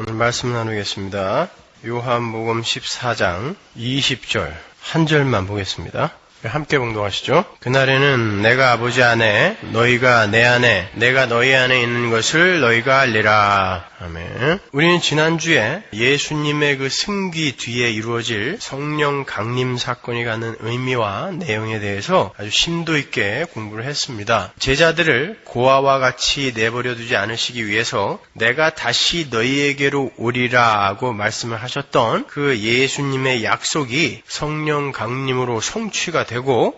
오늘 말씀 나누겠습니다. 요한복음 14장 20절 한 절만 보겠습니다. 함께 봉독하시죠. 그날에는 내가 아버지 안에 너희가 내 안에 내가 너희 안에 있는 것을 너희가 알리라. 아멘. 우리는 지난주에 예수님의 그 승귀 뒤에 이루어질 성령 강림 사건이 갖는 의미와 내용에 대해서 아주 심도 있게 공부를 했습니다. 제자들을 고아와 같이 내버려 두지 않으시기 위해서 내가 다시 너희에게로 오리라 하고 말씀을 하셨던 그 예수님의 약속이 성령 강림으로 성취가 되고,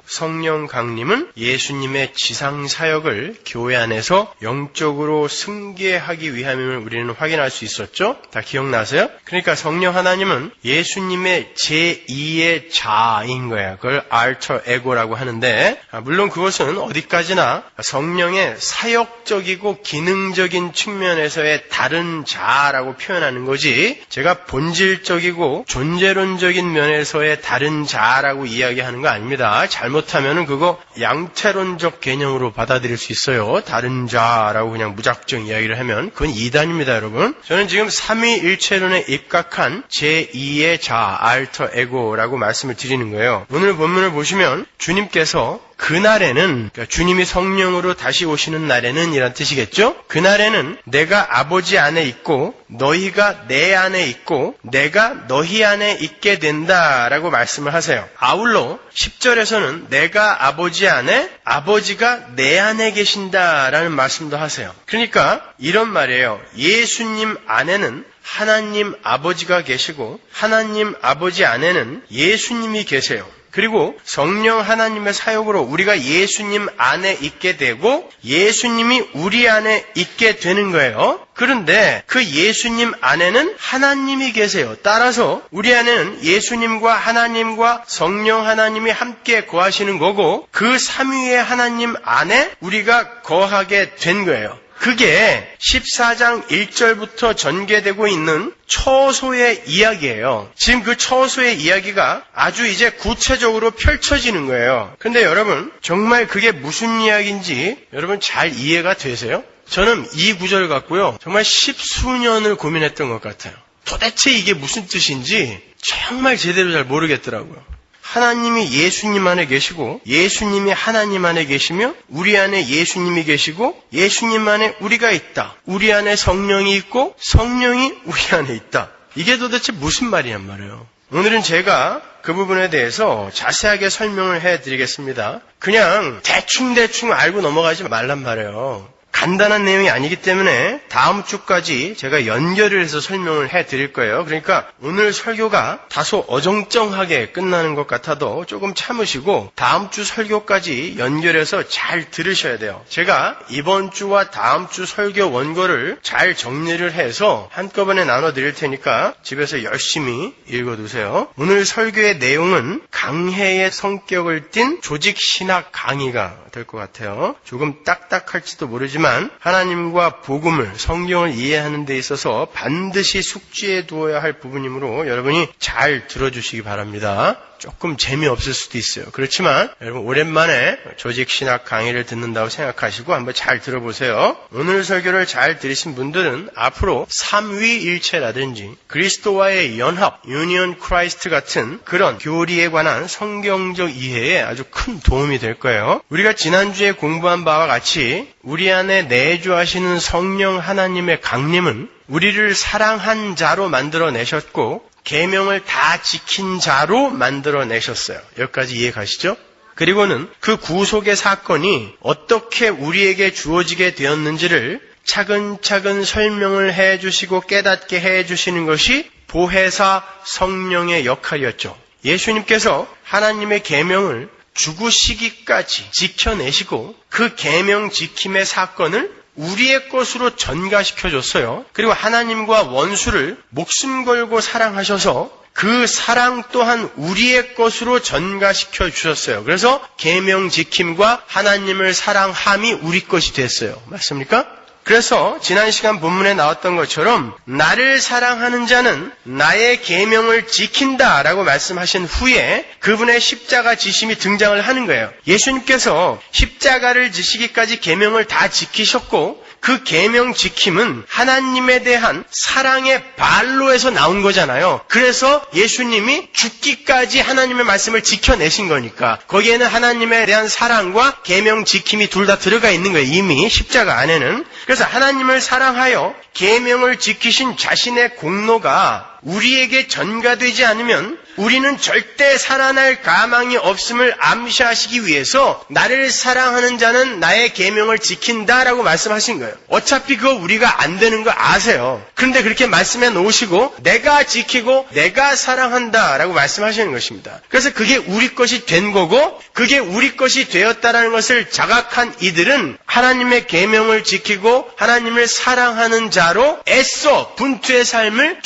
성령 강림은 예수님의 지상 사역을 교회 안에서 영적으로 승계하기 위함임을 우리는 확인할 수 있었죠? 다 기억나세요? 그러니까 성령 하나님은 예수님의 제2의 자아인 거예요. 그걸 알터 에고라고 하는데, 물론 그것은 어디까지나 성령의 사역적이고 기능적인 측면에서의 다른 자아라고 표현하는 거지, 제가 본질적이고 존재론적인 면에서의 다른 자아라고 이야기하는 거 아닙니다. 잘못하면 그거 양태론적 개념으로 받아들일 수 있어요. 다른 자라고 그냥 무작정 이야기를 하면 그건 이단입니다, 여러분. 저는 지금 삼위일체론에 입각한 제2의 자아, 알터 에고라고 말씀을 드리는 거예요. 오늘 본문을 보시면 주님께서 그날에는, 그러니까 주님이 성령으로 다시 오시는 날에는 이란 뜻이겠죠? 그날에는 내가 아버지 안에 있고 너희가 내 안에 있고 내가 너희 안에 있게 된다라고 말씀을 하세요. 아울러 10절에서는 내가 아버지 안에 아버지가 내 안에 계신다라는 말씀도 하세요. 그러니까 이런 말이에요. 예수님 안에는 하나님 아버지가 계시고 하나님 아버지 안에는 예수님이 계세요. 그리고 성령 하나님의 사역으로 우리가 예수님 안에 있게 되고 예수님이 우리 안에 있게 되는 거예요. 그런데 그 예수님 안에는 하나님이 계세요. 따라서 우리 안에는 예수님과 하나님과 성령 하나님이 함께 거하시는 거고 그 삼위의 하나님 안에 우리가 거하게 된 거예요. 그게 14장 1절부터 전개되고 있는 처소의 이야기예요. 지금 그 처소의 이야기가 아주 이제 구체적으로 펼쳐지는 거예요. 근데 여러분, 정말 그게 무슨 이야기인지 여러분 잘 이해가 되세요? 저는 이 구절 갖고요, 정말 십수년을 고민했던 것 같아요. 도대체 이게 무슨 뜻인지 정말 제대로 잘 모르겠더라고요. 하나님이 예수님 안에 계시고 예수님이 하나님 안에 계시며 우리 안에 예수님이 계시고 예수님 안에 우리가 있다. 우리 안에 성령이 있고 성령이 우리 안에 있다. 이게 도대체 무슨 말이냔 말이에요. 오늘은 제가 그 부분에 대해서 자세하게 설명을 해드리겠습니다. 그냥 대충 알고 넘어가지 말란 말이에요. 간단한 내용이 아니기 때문에 다음 주까지 제가 연결을 해서 설명을 해드릴 거예요. 그러니까 오늘 설교가 다소 어정쩡하게 끝나는 것 같아도 조금 참으시고 다음 주 설교까지 연결해서 잘 들으셔야 돼요. 제가 이번 주와 다음 주 설교 원고를 잘 정리를 해서 한꺼번에 나눠드릴 테니까 집에서 열심히 읽어두세요. 오늘 설교의 내용은 강해의 성격을 띤 조직신학 강의가 될 것 같아요. 조금 딱딱할지도 모르지만 하나님과 복음을, 성경을 이해하는 데 있어서 반드시 숙지해 두어야 할 부분이므로 여러분이 잘 들어주시기 바랍니다. 조금 재미없을 수도 있어요. 그렇지만 여러분 오랜만에 조직신학 강의를 듣는다고 생각하시고 한번 잘 들어보세요. 오늘 설교를 잘 들으신 분들은 앞으로 삼위일체라든지 그리스도와의 연합, 유니온 크라이스트 같은 그런 교리에 관한 성경적 이해에 아주 큰 도움이 될 거예요. 우리가 지난주에 공부한 바와 같이 우리 안에 내주하시는 성령 하나님의 강림은 우리를 사랑한 자로 만들어내셨고 계명을 다 지킨 자로 만들어내셨어요. 여기까지 이해 가시죠? 그리고는 그 구속의 사건이 어떻게 우리에게 주어지게 되었는지를 차근차근 설명을 해주시고 깨닫게 해주시는 것이 보혜사 성령의 역할이었죠. 예수님께서 하나님의 계명을 죽으시기까지 지켜내시고 그 계명 지킴의 사건을 우리의 것으로 전가시켜줬어요. 그리고 하나님과 원수를 목숨 걸고 사랑하셔서 그 사랑 또한 우리의 것으로 전가시켜 주셨어요. 그래서 계명 지킴과 하나님을 사랑함이 우리 것이 됐어요. 맞습니까? 그래서 지난 시간 본문에 나왔던 것처럼 나를 사랑하는 자는 나의 계명을 지킨다라고 말씀하신 후에 그분의 십자가 지심이 등장을 하는 거예요. 예수님께서 십자가를 지시기까지 계명을 다 지키셨고 그 계명 지킴은 하나님에 대한 사랑의 발로에서 나온 거잖아요. 그래서 예수님이 죽기까지 하나님의 말씀을 지켜내신 거니까 거기에는 하나님에 대한 사랑과 계명 지킴이 둘 다 들어가 있는 거예요. 이미 십자가 안에는. 그래서 하나님을 사랑하여 계명을 지키신 자신의 공로가 우리에게 전가되지 않으면 우리는 절대 살아날 가망이 없음을 암시하시기 위해서 나를 사랑하는 자는 나의 계명을 지킨다라고 말씀하신 거예요. 어차피 그거 우리가 안 되는 거 아세요. 그런데 그렇게 말씀해 놓으시고 내가 지키고 내가 사랑한다라고 말씀하시는 것입니다. 그래서 그게 우리 것이 된 거고 그게 우리 것이 되었다라는 것을 자각한 이들은 하나님의 계명을 지키고 하나님을 사랑하는 자로 애써 분투의 삶을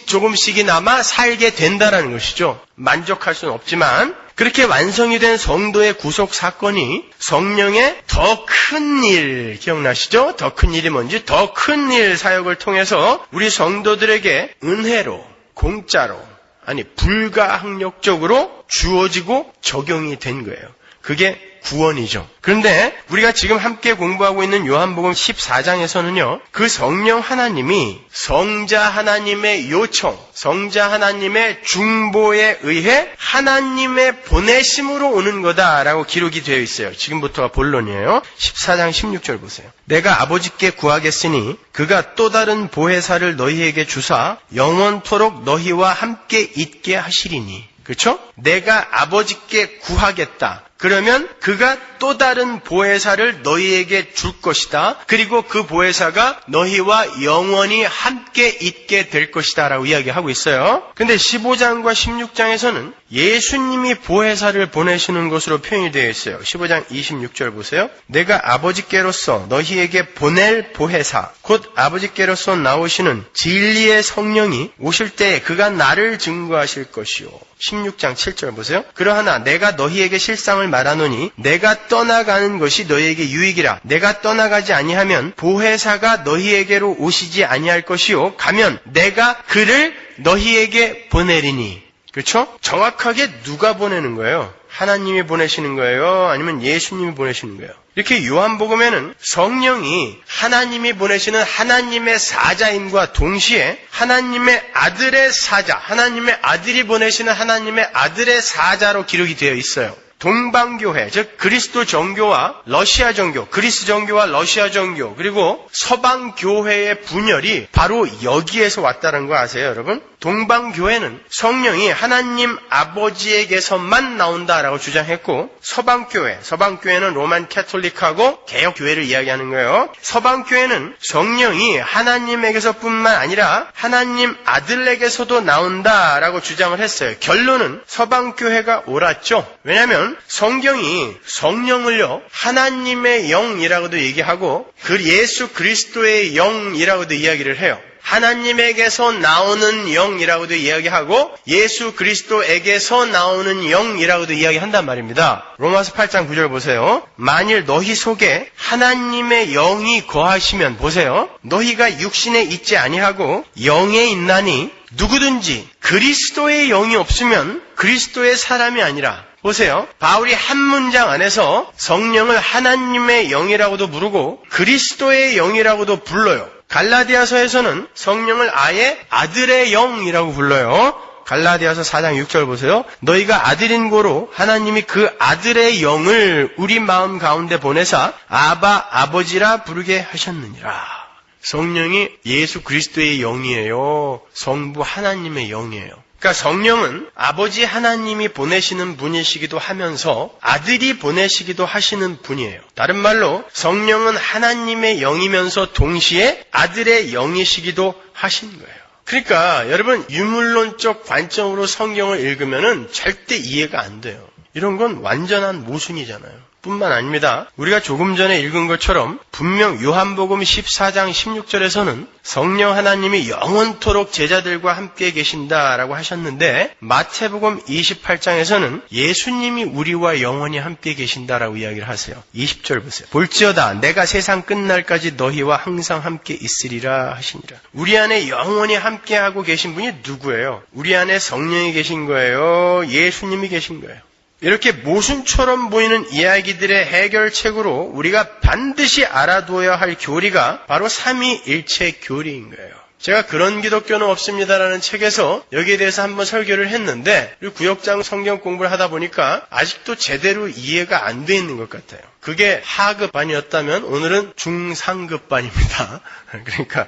조금씩이나마 살게 된다라는 것이죠. 만족할 수는 없지만 그렇게 완성이 된 성도의 구속 사건이 성령의 더 큰 일, 기억나시죠? 더 큰 일이 뭔지? 더 큰 일 사역을 통해서 우리 성도들에게 은혜로, 공짜로, 아니 불가항력적으로 주어지고 적용이 된 거예요. 그게 구원이죠. 그런데 우리가 지금 함께 공부하고 있는 요한복음 14장에서는요. 그 성령 하나님이 성자 하나님의 요청, 성자 하나님의 중보에 의해 하나님의 보내심으로 오는 거다라고 기록이 되어 있어요. 지금부터가 본론이에요. 14장 16절 보세요. 내가 아버지께 구하겠으니 그가 또 다른 보혜사를 너희에게 주사 영원토록 너희와 함께 있게 하시리니. 그렇죠? 내가 아버지께 구하겠다. 그러면 그가 또 다른 보혜사를 너희에게 줄 것이다. 그리고 그 보혜사가 너희와 영원히 함께 있게 될 것이다 라고 이야기하고 있어요. 근데 15장과 16장에서는 예수님이 보혜사를 보내시는 것으로 표현이 되어 있어요. 15장 26절 보세요. 내가 아버지께로서 너희에게 보낼 보혜사 곧 아버지께로서 나오시는 진리의 성령이 오실 때에 그가 나를 증거하실 것이요. 16장 7절 보세요. 그러하나 내가 너희에게 실상을 말하노니 내가 떠나가는 것이 너희에게 유익이라. 내가 떠나가지 아니하면 보혜사가 너희에게로 오시지 아니할 것이요. 가면 내가 그를 너희에게 보내리니. 그렇죠? 정확하게 누가 보내는 거예요? 하나님이 보내시는 거예요? 아니면 예수님이 보내시는 거예요? 이렇게 요한복음에는 성령이 하나님이 보내시는 하나님의 사자임과 동시에 하나님의 아들의 사자, 하나님의 아들이 보내시는 하나님의 아들의 사자로 기록이 되어 있어요. 동방교회, 즉 그리스도 정교와 러시아 정교, 그리스 정교와 러시아 정교, 그리고 서방교회의 분열이 바로 여기에서 왔다는 거 아세요, 여러분? 동방교회는 성령이 하나님 아버지에게서만 나온다라고 주장했고, 서방교회는 로만 캐톨릭하고 개혁교회를 이야기하는 거예요. 서방교회는 성령이 하나님에게서뿐만 아니라 하나님 아들에게서도 나온다라고 주장을 했어요. 결론은 서방교회가 옳았죠. 왜냐하면 성경이 성령을요 하나님의 영이라고도 얘기하고 그 예수 그리스도의 영이라고도 이야기를 해요. 하나님에게서 나오는 영이라고도 이야기하고 예수 그리스도에게서 나오는 영이라고도 이야기한단 말입니다. 로마서 8장 9절 보세요. 만일 너희 속에 하나님의 영이 거하시면 보세요. 너희가 육신에 있지 아니하고 영에 있나니 누구든지 그리스도의 영이 없으면 그리스도의 사람이 아니라. 보세요. 바울이 한 문장 안에서 성령을 하나님의 영이라고도 부르고 그리스도의 영이라고도 불러요. 갈라디아서에서는 성령을 아예 아들의 영이라고 불러요. 갈라디아서 4장 6절 보세요. 너희가 아들인 고로 하나님이 그 아들의 영을 우리 마음 가운데 보내사 아바 아버지라 부르게 하셨느니라. 성령이 예수 그리스도의 영이에요. 성부 하나님의 영이에요. 그러니까 성령은 아버지 하나님이 보내시는 분이시기도 하면서 아들이 보내시기도 하시는 분이에요. 다른 말로 성령은 하나님의 영이면서 동시에 아들의 영이시기도 하신 거예요. 그러니까 여러분 유물론적 관점으로 성경을 읽으면은 절대 이해가 안 돼요. 이런 건 완전한 모순이잖아요. 뿐만 아닙니다. 우리가 조금 전에 읽은 것처럼 분명 요한복음 14장 16절에서는 성령 하나님이 영원토록 제자들과 함께 계신다라고 하셨는데 마태복음 28장에서는 예수님이 우리와 영원히 함께 계신다라고 이야기를 하세요. 20절 보세요. 볼지어다 내가 세상 끝날까지 너희와 항상 함께 있으리라 하시니라. 우리 안에 영원히 함께하고 계신 분이 누구예요? 우리 안에 성령이 계신 거예요? 예수님이 계신 거예요? 이렇게 모순처럼 보이는 이야기들의 해결책으로 우리가 반드시 알아두어야 할 교리가 바로 삼위일체 교리인 거예요. 제가 그런 기독교는 없습니다라는 책에서 여기에 대해서 한번 설교를 했는데 구역장 성경 공부를 하다 보니까 아직도 제대로 이해가 안 돼 있는 것 같아요. 그게 하급반이었다면 오늘은 중상급반입니다. 그러니까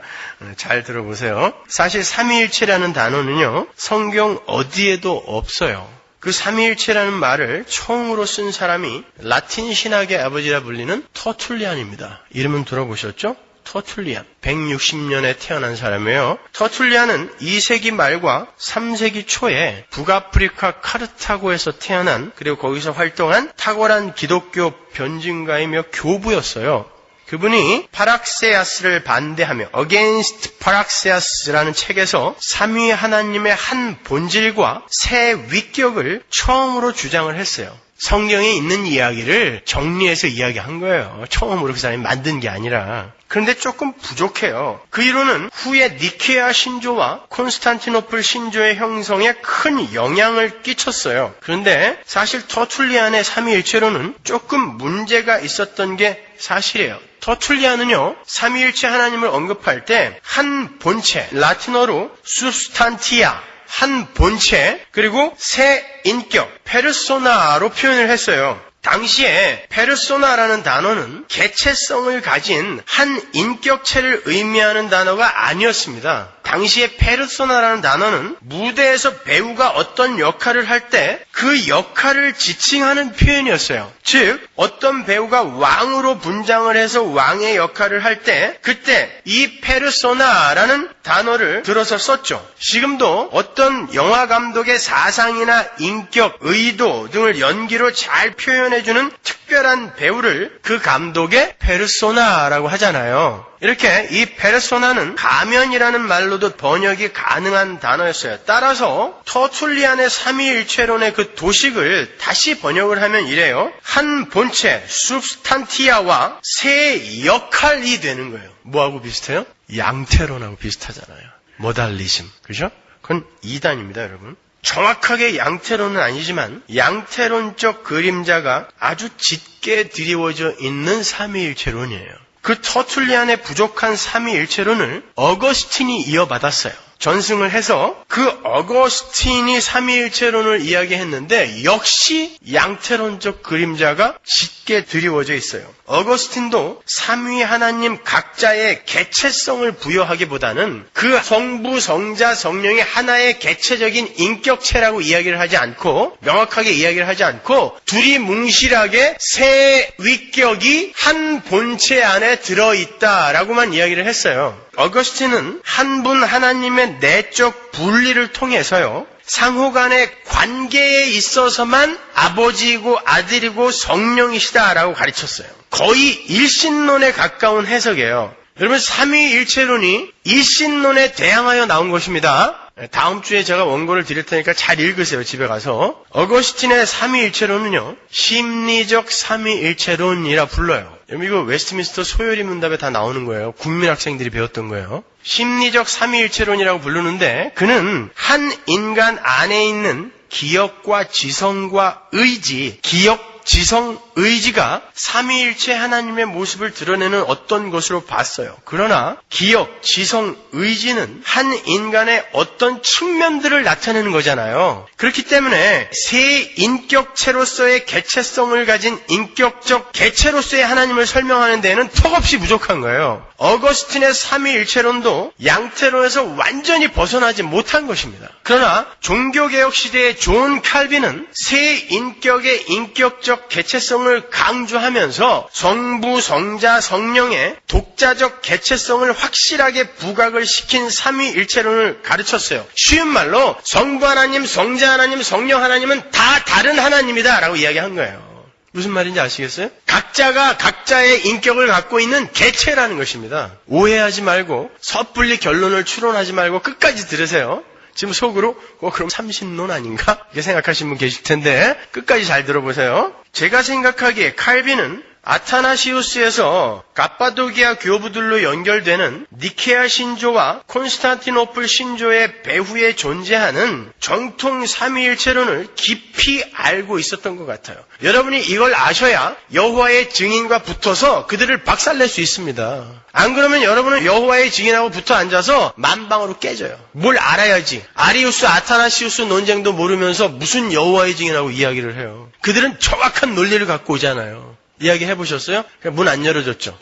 잘 들어보세요. 사실 삼위일체라는 단어는요, 성경 어디에도 없어요. 그 삼위일체라는 말을 처음으로 쓴 사람이 라틴 신학의 아버지라 불리는 터툴리안입니다. 이름은 들어보셨죠? 터툴리안. 160년에 태어난 사람이에요. 터툴리안은 2세기 말과 3세기 초에 북아프리카 카르타고에서 태어난, 그리고 거기서 활동한 탁월한 기독교 변증가이며 교부였어요. 그분이 파락세아스를 반대하며 Against Paraxeas라는 책에서 삼위 하나님의 한 본질과 세 위격을 처음으로 주장을 했어요. 성경에 있는 이야기를 정리해서 이야기한 거예요. 처음으로 그 사람이 만든 게 아니라. 그런데 조금 부족해요. 그 이론은 후에 니케아 신조와 콘스탄티노플 신조의 형성에 큰 영향을 끼쳤어요. 그런데 사실 터툴리안의 삼위일체론은 조금 문제가 있었던 게 사실이에요. 터툴리안은요, 삼위일체 하나님을 언급할 때 한 본체, 라틴어로 substantia, 한 본체, 그리고 세 인격, 페르소나로 표현을 했어요. 당시에 페르소나라는 단어는 개체성을 가진 한 인격체를 의미하는 단어가 아니었습니다. 당시에 페르소나라는 단어는 무대에서 배우가 어떤 역할을 할 때 그 역할을 지칭하는 표현이었어요. 즉, 어떤 배우가 왕으로 분장을 해서 왕의 역할을 할 때 그때 이 페르소나라는 단어를 들어서 썼죠. 지금도 어떤 영화 감독의 사상이나 인격, 의도 등을 연기로 잘 표현해주는 특별한 배우를 그 감독의 페르소나라고 하잖아요. 이렇게 이 페르소나는 가면이라는 말로도 번역이 가능한 단어였어요. 따라서 터툴리안의 삼위일체론의 그 도식을 다시 번역을 하면 이래요. 한 본체, substantia와 세 역할이 되는 거예요. 뭐하고 비슷해요? 양태론하고 비슷하잖아요. 모달리즘. 그죠? 그건 이단입니다, 여러분. 정확하게 양태론은 아니지만 양태론적 그림자가 아주 짙게 드리워져 있는 삼위일체론이에요. 그 터툴리안의 부족한 삼위일체론을 어거스틴이 이어받았어요. 전승을 해서 그 어거스틴이 삼위일체론을 이야기했는데 역시 양태론적 그림자가 짙게 드리워져 있어요. 어거스틴도 삼위 하나님 각자의 개체성을 부여하기보다는 그 성부, 성자, 성령이 하나의 개체적인 인격체라고 이야기를 하지 않고, 명확하게 이야기를 하지 않고 둘이 뭉실하게 세 위격이 한 본체 안에 들어있다라고만 이야기를 했어요. 어거스틴은 한 분 하나님의 내적 분리를 통해서요, 상호 간의 관계에 있어서만 아버지이고 아들이고 성령이시다라고 가르쳤어요. 거의 일신론에 가까운 해석이에요. 여러분, 삼위일체론이 일신론에 대항하여 나온 것입니다. 다음 주에 제가 원고를 드릴 테니까 잘 읽으세요, 집에 가서. 어거스틴의 삼위일체론은요, 심리적 삼위일체론이라 불러요. 이거 웨스트민스터 소요리 문답에 다 나오는 거예요. 국민학생들이 배웠던 거예요. 심리적 삼위일체론이라고 부르는데 그는 한 인간 안에 있는 기억과 지성과 의지, 기억, 지성, 의지가 삼위일체 하나님의 모습을 드러내는 어떤 것으로 봤어요. 그러나 기억, 지성, 의지는 한 인간의 어떤 측면들을 나타내는 거잖아요. 그렇기 때문에 세 인격체로서의 개체성을 가진 인격적 개체로서의 하나님을 설명하는 데에는 턱없이 부족한 거예요. 어거스틴의 삼위일체론도 양태론에서 완전히 벗어나지 못한 것입니다. 그러나 종교개혁 시대의 존 칼빈은 세 인격의 인격적 개체성을 강조하면서 성부, 성자, 성령의 독자적 개체성을 확실하게 부각을 시킨 삼위일체론을 가르쳤어요. 쉬운 말로 성부 하나님, 성자 하나님, 성령 하나님은 다 다른 하나님이다 라고 이야기한 거예요. 무슨 말인지 아시겠어요? 각자가 각자의 인격을 갖고 있는 개체라는 것입니다. 오해하지 말고 섣불리 결론을 추론하지 말고 끝까지 들으세요. 지금 속으로 그럼 삼신론 아닌가? 이렇게 생각하시는 분 계실 텐데 끝까지 잘 들어보세요. 제가 생각하기에 칼빈은 아타나시우스에서 갑바도기아 교부들로 연결되는 니케아 신조와 콘스탄티노플 신조의 배후에 존재하는 정통 삼위일체론을 깊이 알고 있었던 것 같아요. 여러분이 이걸 아셔야 여호와의 증인과 붙어서 그들을 박살낼 수 있습니다. 안 그러면 여러분은 여호와의 증인하고 붙어 앉아서 만방으로 깨져요. 뭘 알아야지. 아리우스, 아타나시우스 논쟁도 모르면서 무슨 여호와의 증인하고 이야기를 해요. 그들은 정확한 논리를 갖고 오잖아요. 이야기 해보셨어요? 문 안 열어줬죠.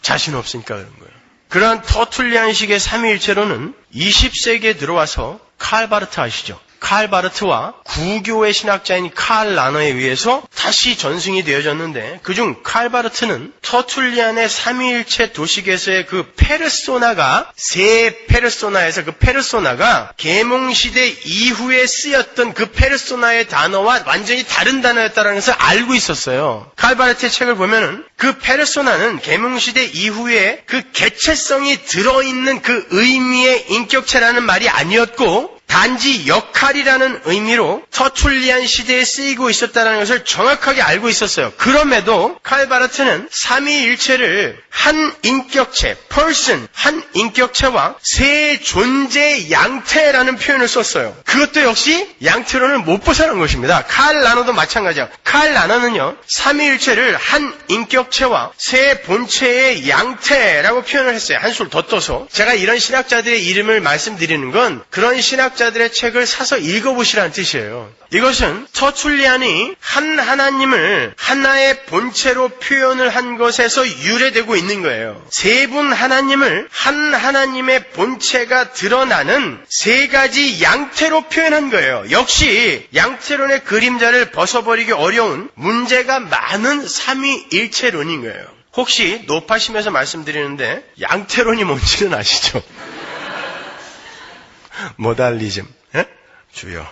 자신 없으니까 그런 거예요. 그러한 터툴리안식의 삼위일체론은 20세기에 들어와서 칼 바르트 아시죠? 칼 바르트와 구교의 신학자인 칼 라너에 의해서 다시 전승이 되어졌는데 그중 칼 바르트는 터툴리안의 삼위일체 도식에서의 그 페르소나가 세 페르소나에서 그 페르소나가 계몽시대 이후에 쓰였던 그 페르소나의 단어와 완전히 다른 단어였다는 것을 알고 있었어요. 칼 바르트의 책을 보면은 그 페르소나는 계몽시대 이후에 그 개체성이 들어있는 그 의미의 인격체라는 말이 아니었고 단지 역할이라는 의미로 터툴리안 시대에 쓰이고 있었다는 것을 정확하게 알고 있었어요. 그럼에도 칼 바르트는 삼위일체를 한 인격체, person, 한 인격체와 세 존재 양태라는 표현을 썼어요. 그것도 역시 양태론을 못 벗어난 것입니다. 칼 라너도 마찬가지야. 칼 라너는요, 삼위일체를 한 인격체와 세 본체의 양태라고 표현을 했어요. 한술 더 떠서. 제가 이런 신학자들의 이름을 말씀드리는 건 그런 신학자들의 책을 사서 읽어보시라는 뜻이에요. 이것은 터툴리안이 한 하나님을 하나의 본체로 표현을 한 것에서 유래되고 있는 거예요. 세 분 하나님을 한 하나님의 본체가 드러나는 세 가지 양태로 표현한 거예요. 역시 양태론의 그림자를 벗어버리기 어려운 문제가 많은 삼위일체론인 거예요. 혹시 높아심에서 말씀드리는데 양태론이 뭔지는 아시죠? 모달리즘. 주여.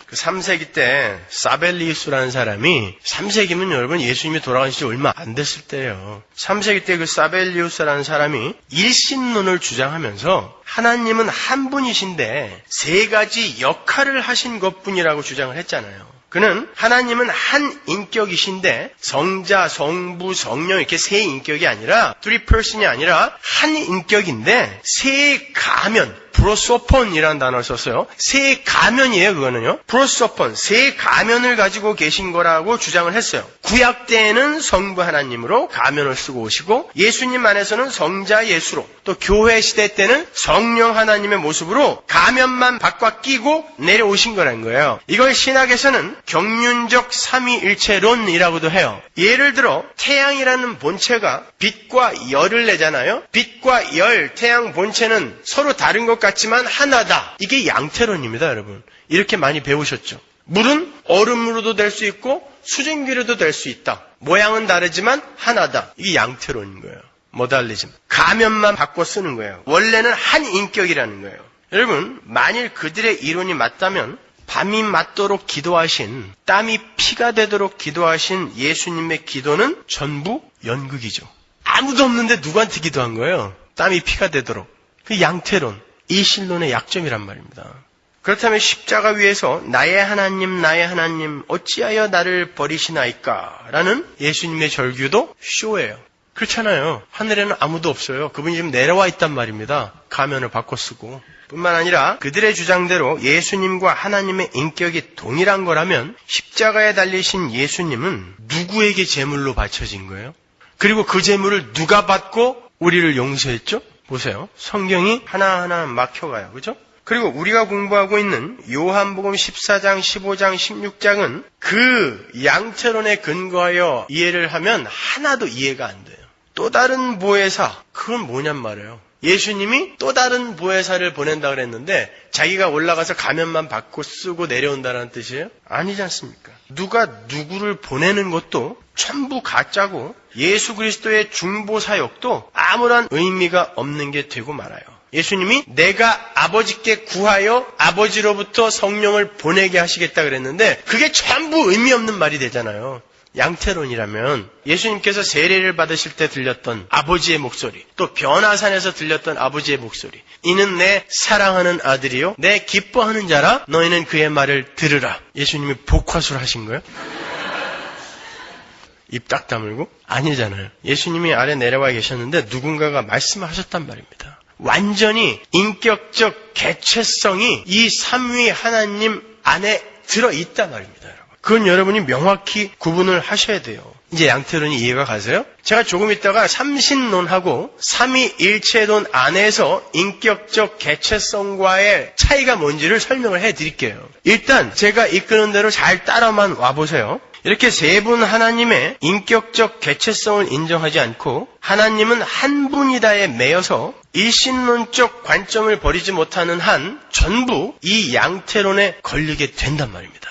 그 3세기 때 사벨리우스라는 사람이 3세기면 여러분 예수님이 돌아가신 지 얼마 안 됐을 때예요. 3세기 때 그 사벨리우스라는 사람이 일신론을 주장하면서 하나님은 한 분이신데 세 가지 역할을 하신 것뿐이라고 주장을 했잖아요. 그는 하나님은 한 인격이신데 성자, 성부, 성령 이렇게 세 인격이 아니라 three person이 아니라 한 인격인데 세 가면 프로소폰이라는 단어를 썼어요. 세 가면이에요, 그거는요. 프로소폰, 세 가면을 가지고 계신 거라고 주장을 했어요. 구약 때에는 성부 하나님으로 가면을 쓰고 오시고 예수님 안에서는 성자 예수로 또 교회 시대 때는 성령 하나님의 모습으로 가면만 바꿔 끼고 내려오신 거라는 거예요. 이걸 신학에서는 경륜적 삼위일체론이라고도 해요. 예를 들어 태양이라는 본체가 빛과 열을 내잖아요. 빛과 열, 태양 본체는 서로 다른 것 같지만 하나다. 이게 양태론입니다, 여러분. 이렇게 많이 배우셨죠. 물은 얼음으로도 될 수 있고 수증기로도 될 수 있다. 모양은 다르지만 하나다. 이게 양태론인 거예요. 모달리즘. 가면만 바꿔 쓰는 거예요. 원래는 한 인격이라는 거예요. 여러분, 만일 그들의 이론이 맞다면 밤이 맞도록 기도하신, 땀이 피가 되도록 기도하신 예수님의 기도는 전부 연극이죠. 아무도 없는데 누구한테 기도한 거예요? 땀이 피가 되도록. 그 양태론, 이 신론의 약점이란 말입니다. 그렇다면 십자가 위에서 나의 하나님 어찌하여 나를 버리시나이까? 라는 예수님의 절규도 쇼예요. 그렇잖아요. 하늘에는 아무도 없어요. 그분이 지금 내려와 있단 말입니다. 가면을 바꿔 쓰고. 뿐만 아니라 그들의 주장대로 예수님과 하나님의 인격이 동일한 거라면 십자가에 달리신 예수님은 누구에게 제물로 바쳐진 거예요? 그리고 그 제물을 누가 받고 우리를 용서했죠? 보세요. 성경이 하나하나 막혀가요. 그죠? 그리고 우리가 공부하고 있는 요한복음 14장, 15장, 16장은 그 양태론에 근거하여 이해를 하면 하나도 이해가 안 돼요. 또 다른 보혜사, 그건 뭐냔 말이에요. 예수님이 또 다른 보혜사를 보낸다 그랬는데 자기가 올라가서 가면만 받고 쓰고 내려온다는 뜻이에요? 아니지 않습니까? 누가 누구를 보내는 것도 전부 가짜고 예수 그리스도의 중보 사역도 아무런 의미가 없는 게 되고 말아요. 예수님이 내가 아버지께 구하여 아버지로부터 성령을 보내게 하시겠다 그랬는데 그게 전부 의미 없는 말이 되잖아요. 양태론이라면 예수님께서 세례를 받으실 때 들렸던 아버지의 목소리, 또 변화산에서 들렸던 아버지의 목소리, 이는 내 사랑하는 아들이요 내 기뻐하는 자라 너희는 그의 말을 들으라. 예수님이 복화술 하신 거예요? 입 딱 다물고? 아니잖아요. 예수님이 아래 내려와 계셨는데 누군가가 말씀하셨단 말입니다. 완전히 인격적 개체성이 이 삼위 하나님 안에 들어있단 말입니다. 여러분. 그건 여러분이 명확히 구분을 하셔야 돼요. 이제 양태론이 이해가 가세요? 제가 조금 있다가 삼신론하고 삼위일체론 안에서 인격적 개체성과의 차이가 뭔지를 설명을 해드릴게요. 일단 제가 이끄는 대로 잘 따라만 와보세요. 이렇게 세 분 하나님의 인격적 개체성을 인정하지 않고 하나님은 한 분이다에 매여서 일신론적 관점을 버리지 못하는 한 전부 이 양태론에 걸리게 된단 말입니다.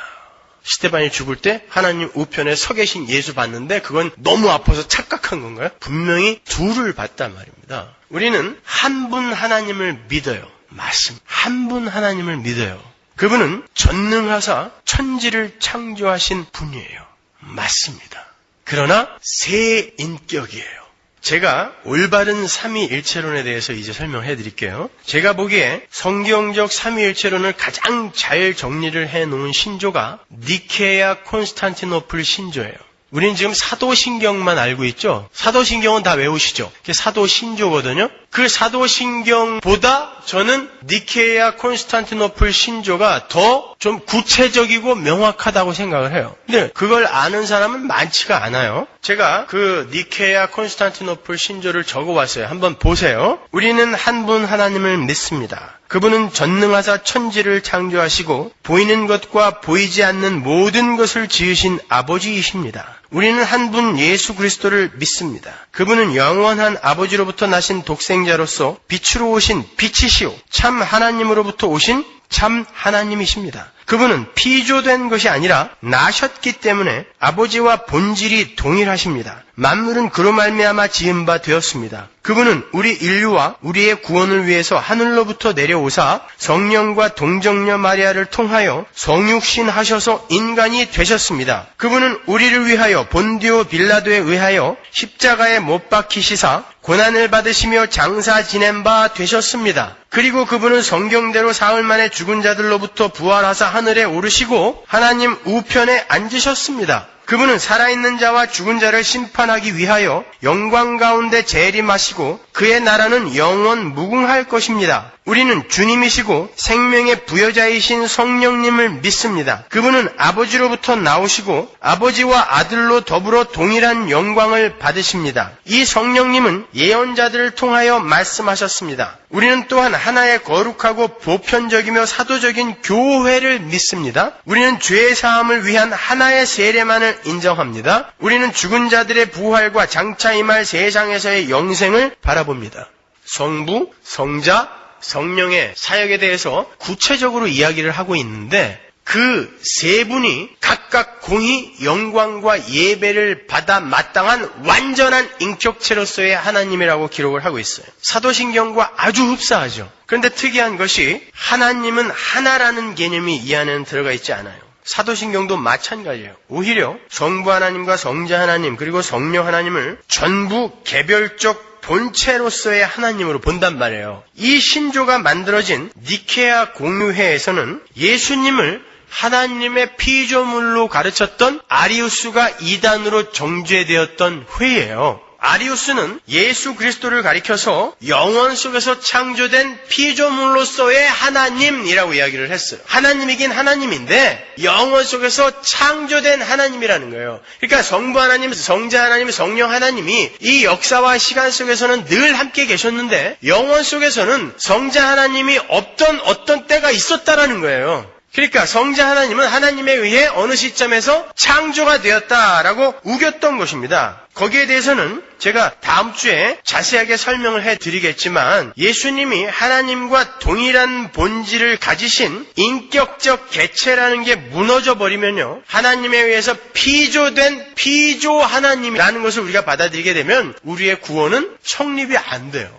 스데반이 죽을 때 하나님 우편에 서 계신 예수 봤는데 그건 너무 아파서 착각한 건가요? 분명히 둘을 봤단 말입니다. 우리는 한 분 하나님을 믿어요. 맞습니다. 한 분 하나님을 믿어요. 그분은 전능하사 천지를 창조하신 분이에요. 맞습니다. 그러나 세 인격이에요. 제가 올바른 삼위일체론에 대해서 이제 설명해 드릴게요. 제가 보기에 성경적 삼위일체론을 가장 잘 정리를 해놓은 신조가 니케아 콘스탄티노플 신조예요. 우리는 지금 사도신경만 알고 있죠? 사도신경은 다 외우시죠? 그게 사도신조거든요? 그 사도신경보다 저는 니케아 콘스탄티노플 신조가 더 좀 구체적이고 명확하다고 생각을 해요. 근데 그걸 아는 사람은 많지가 않아요. 제가 그 니케아 콘스탄티노플 신조를 적어왔어요. 한번 보세요. 우리는 한 분 하나님을 믿습니다. 그분은 전능하사 천지를 창조하시고 보이는 것과 보이지 않는 모든 것을 지으신 아버지이십니다. 우리는 한 분 예수 그리스도를 믿습니다. 그분은 영원한 아버지로부터 나신 독생자로서 빛으로 오신 빛이시오 참 하나님으로부터 오신 참 하나님이십니다. 그분은 피조된 것이 아니라 나셨기 때문에 아버지와 본질이 동일하십니다. 만물은 그로 말미암아 지은 바 되었습니다. 그분은 우리 인류와 우리의 구원을 위해서 하늘로부터 내려오사 성령과 동정녀 마리아를 통하여 성육신하셔서 인간이 되셨습니다. 그분은 우리를 위하여 본디오 빌라도에 의하여 십자가에 못 박히시사 고난을 받으시며 장사 지낸 바 되셨습니다. 그리고 그분은 성경대로 사흘 만에 죽은 자들로부터 부활하사 하늘에 오르시고 하나님 우편에 앉으셨습니다. 그분은 살아있는 자와 죽은 자를 심판하기 위하여 영광 가운데 재림하시고 그의 나라는 영원 무궁할 것입니다. 우리는 주님이시고 생명의 부여자이신 성령님을 믿습니다. 그분은 아버지로부터 나오시고 아버지와 아들로 더불어 동일한 영광을 받으십니다. 이 성령님은 예언자들을 통하여 말씀하셨습니다. 우리는 또한 하나의 거룩하고 보편적이며 사도적인 교회를 믿습니다. 우리는 죄 사함을 위한 하나의 세례만을 인정합니다. 우리는 죽은 자들의 부활과 장차 임할 세상에서의 영생을 바라봅니다. 성부, 성자, 성령의 사역에 대해서 구체적으로 이야기를 하고 있는데 그 세 분이 각각 공히 영광과 예배를 받아 마땅한 완전한 인격체로서의 하나님이라고 기록을 하고 있어요. 사도신경과 아주 흡사하죠. 그런데 특이한 것이 하나님은 하나라는 개념이 이 안에는 들어가 있지 않아요. 사도신경도 마찬가지예요. 오히려 성부 하나님과 성자 하나님 그리고 성령 하나님을 전부 개별적 본체로서의 하나님으로 본단 말이에요. 이 신조가 만들어진 니케아 공유회에서는 예수님을 하나님의 피조물로 가르쳤던 아리우스가 이단으로 정죄되었던 회예요. 아리우스는 예수 그리스도를 가리켜서 영원 속에서 창조된 피조물로서의 하나님이라고 이야기를 했어요. 하나님이긴 하나님인데 영원 속에서 창조된 하나님이라는 거예요. 그러니까 성부 하나님, 성자 하나님, 성령 하나님이 이 역사와 시간 속에서는 늘 함께 계셨는데 영원 속에서는 성자 하나님이 없던 어떤 때가 있었다라는 거예요. 그러니까 성자 하나님은 하나님에 의해 어느 시점에서 창조가 되었다라고 우겼던 것입니다. 거기에 대해서는 제가 다음 주에 자세하게 설명을 해드리겠지만 예수님이 하나님과 동일한 본질을 가지신 인격적 개체라는 게 무너져 버리면요. 하나님에 의해서 피조된 피조 하나님이라는 것을 우리가 받아들이게 되면 우리의 구원은 성립이 안 돼요.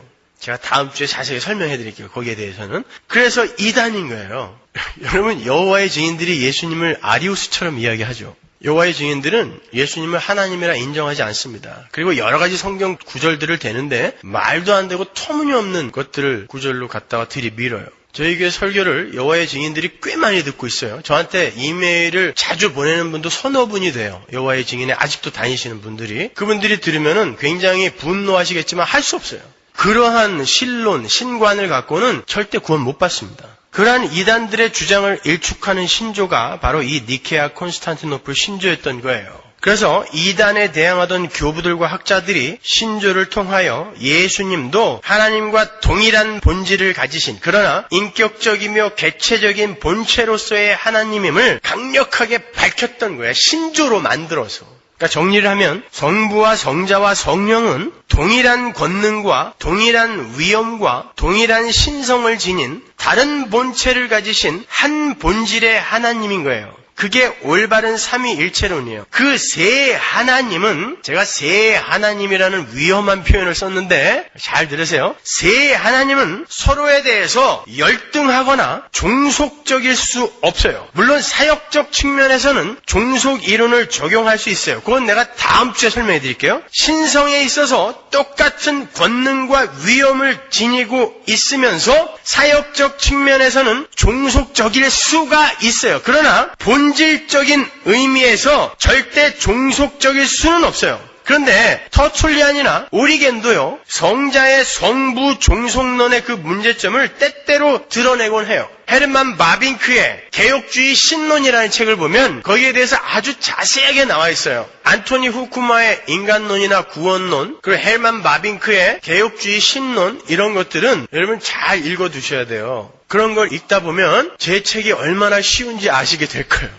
제가 다음 주에 자세히 설명해 드릴게요. 거기에 대해서는. 그래서 이단인 거예요. 여러분 여호와의 증인들이 예수님을 아리우스처럼 이야기하죠. 여호와의 증인들은 예수님을 하나님이라 인정하지 않습니다. 그리고 여러 가지 성경 구절들을 대는데 말도 안 되고 터무니없는 것들을 구절로 갖다가 들이밀어요. 저희 교회 설교를 여호와의 증인들이 꽤 많이 듣고 있어요. 저한테 이메일을 자주 보내는 분도 서너 분이 돼요. 여호와의 증인에 아직도 다니시는 분들이. 그분들이 들으면은 굉장히 분노하시겠지만 할 수 없어요. 그러한 신론, 신관을 갖고는 절대 구원 못 받습니다. 그러한 이단들의 주장을 일축하는 신조가 바로 이 니케아 콘스탄티노플 신조였던 거예요. 그래서 이단에 대항하던 교부들과 학자들이 신조를 통하여 예수님도 하나님과 동일한 본질을 가지신, 그러나 인격적이며 개체적인 본체로서의 하나님임을 강력하게 밝혔던 거예요. 신조로 만들어서. 그러니까 정리를 하면 성부와 성자와 성령은 동일한 권능과 동일한 위엄과 동일한 신성을 지닌 다른 본체를 가지신 한 본질의 하나님인 거예요. 그게 올바른 삼위일체론이에요. 그 세 하나님은, 제가 세 하나님이라는 위험한 표현을 썼는데 잘 들으세요. 세 하나님은 서로에 대해서 열등하거나 종속적일 수 없어요. 물론 사역적 측면에서는 종속 이론을 적용할 수 있어요. 그건 내가 다음 주에 설명해 드릴게요. 신성에 있어서 똑같은 권능과 위엄을 지니고 있으면서 사역적 측면에서는 종속적일 수가 있어요. 그러나 본질적인 의미에서 절대 종속적일 수는 없어요. 그런데 터툴리안이나 오리겐도요, 성자의 성부 종속론의 그 문제점을 때때로 드러내곤 해요. 헤르만 바빙크의 개혁주의 신론이라는 책을 보면 거기에 대해서 아주 자세하게 나와 있어요. 안토니 후쿠마의 인간론이나 구원론, 그리고 헤르만 바빙크의 개혁주의 신론, 이런 것들은 여러분 잘 읽어두셔야 돼요. 그런 걸 읽다 보면 제 책이 얼마나 쉬운지 아시게 될 거예요.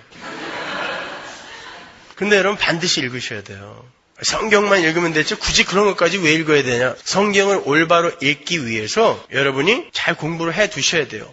근데 여러분 반드시 읽으셔야 돼요. 성경만 읽으면 됐지 굳이 그런 것까지 왜 읽어야 되냐. 성경을 올바로 읽기 위해서 여러분이 잘 공부를 해 두셔야 돼요.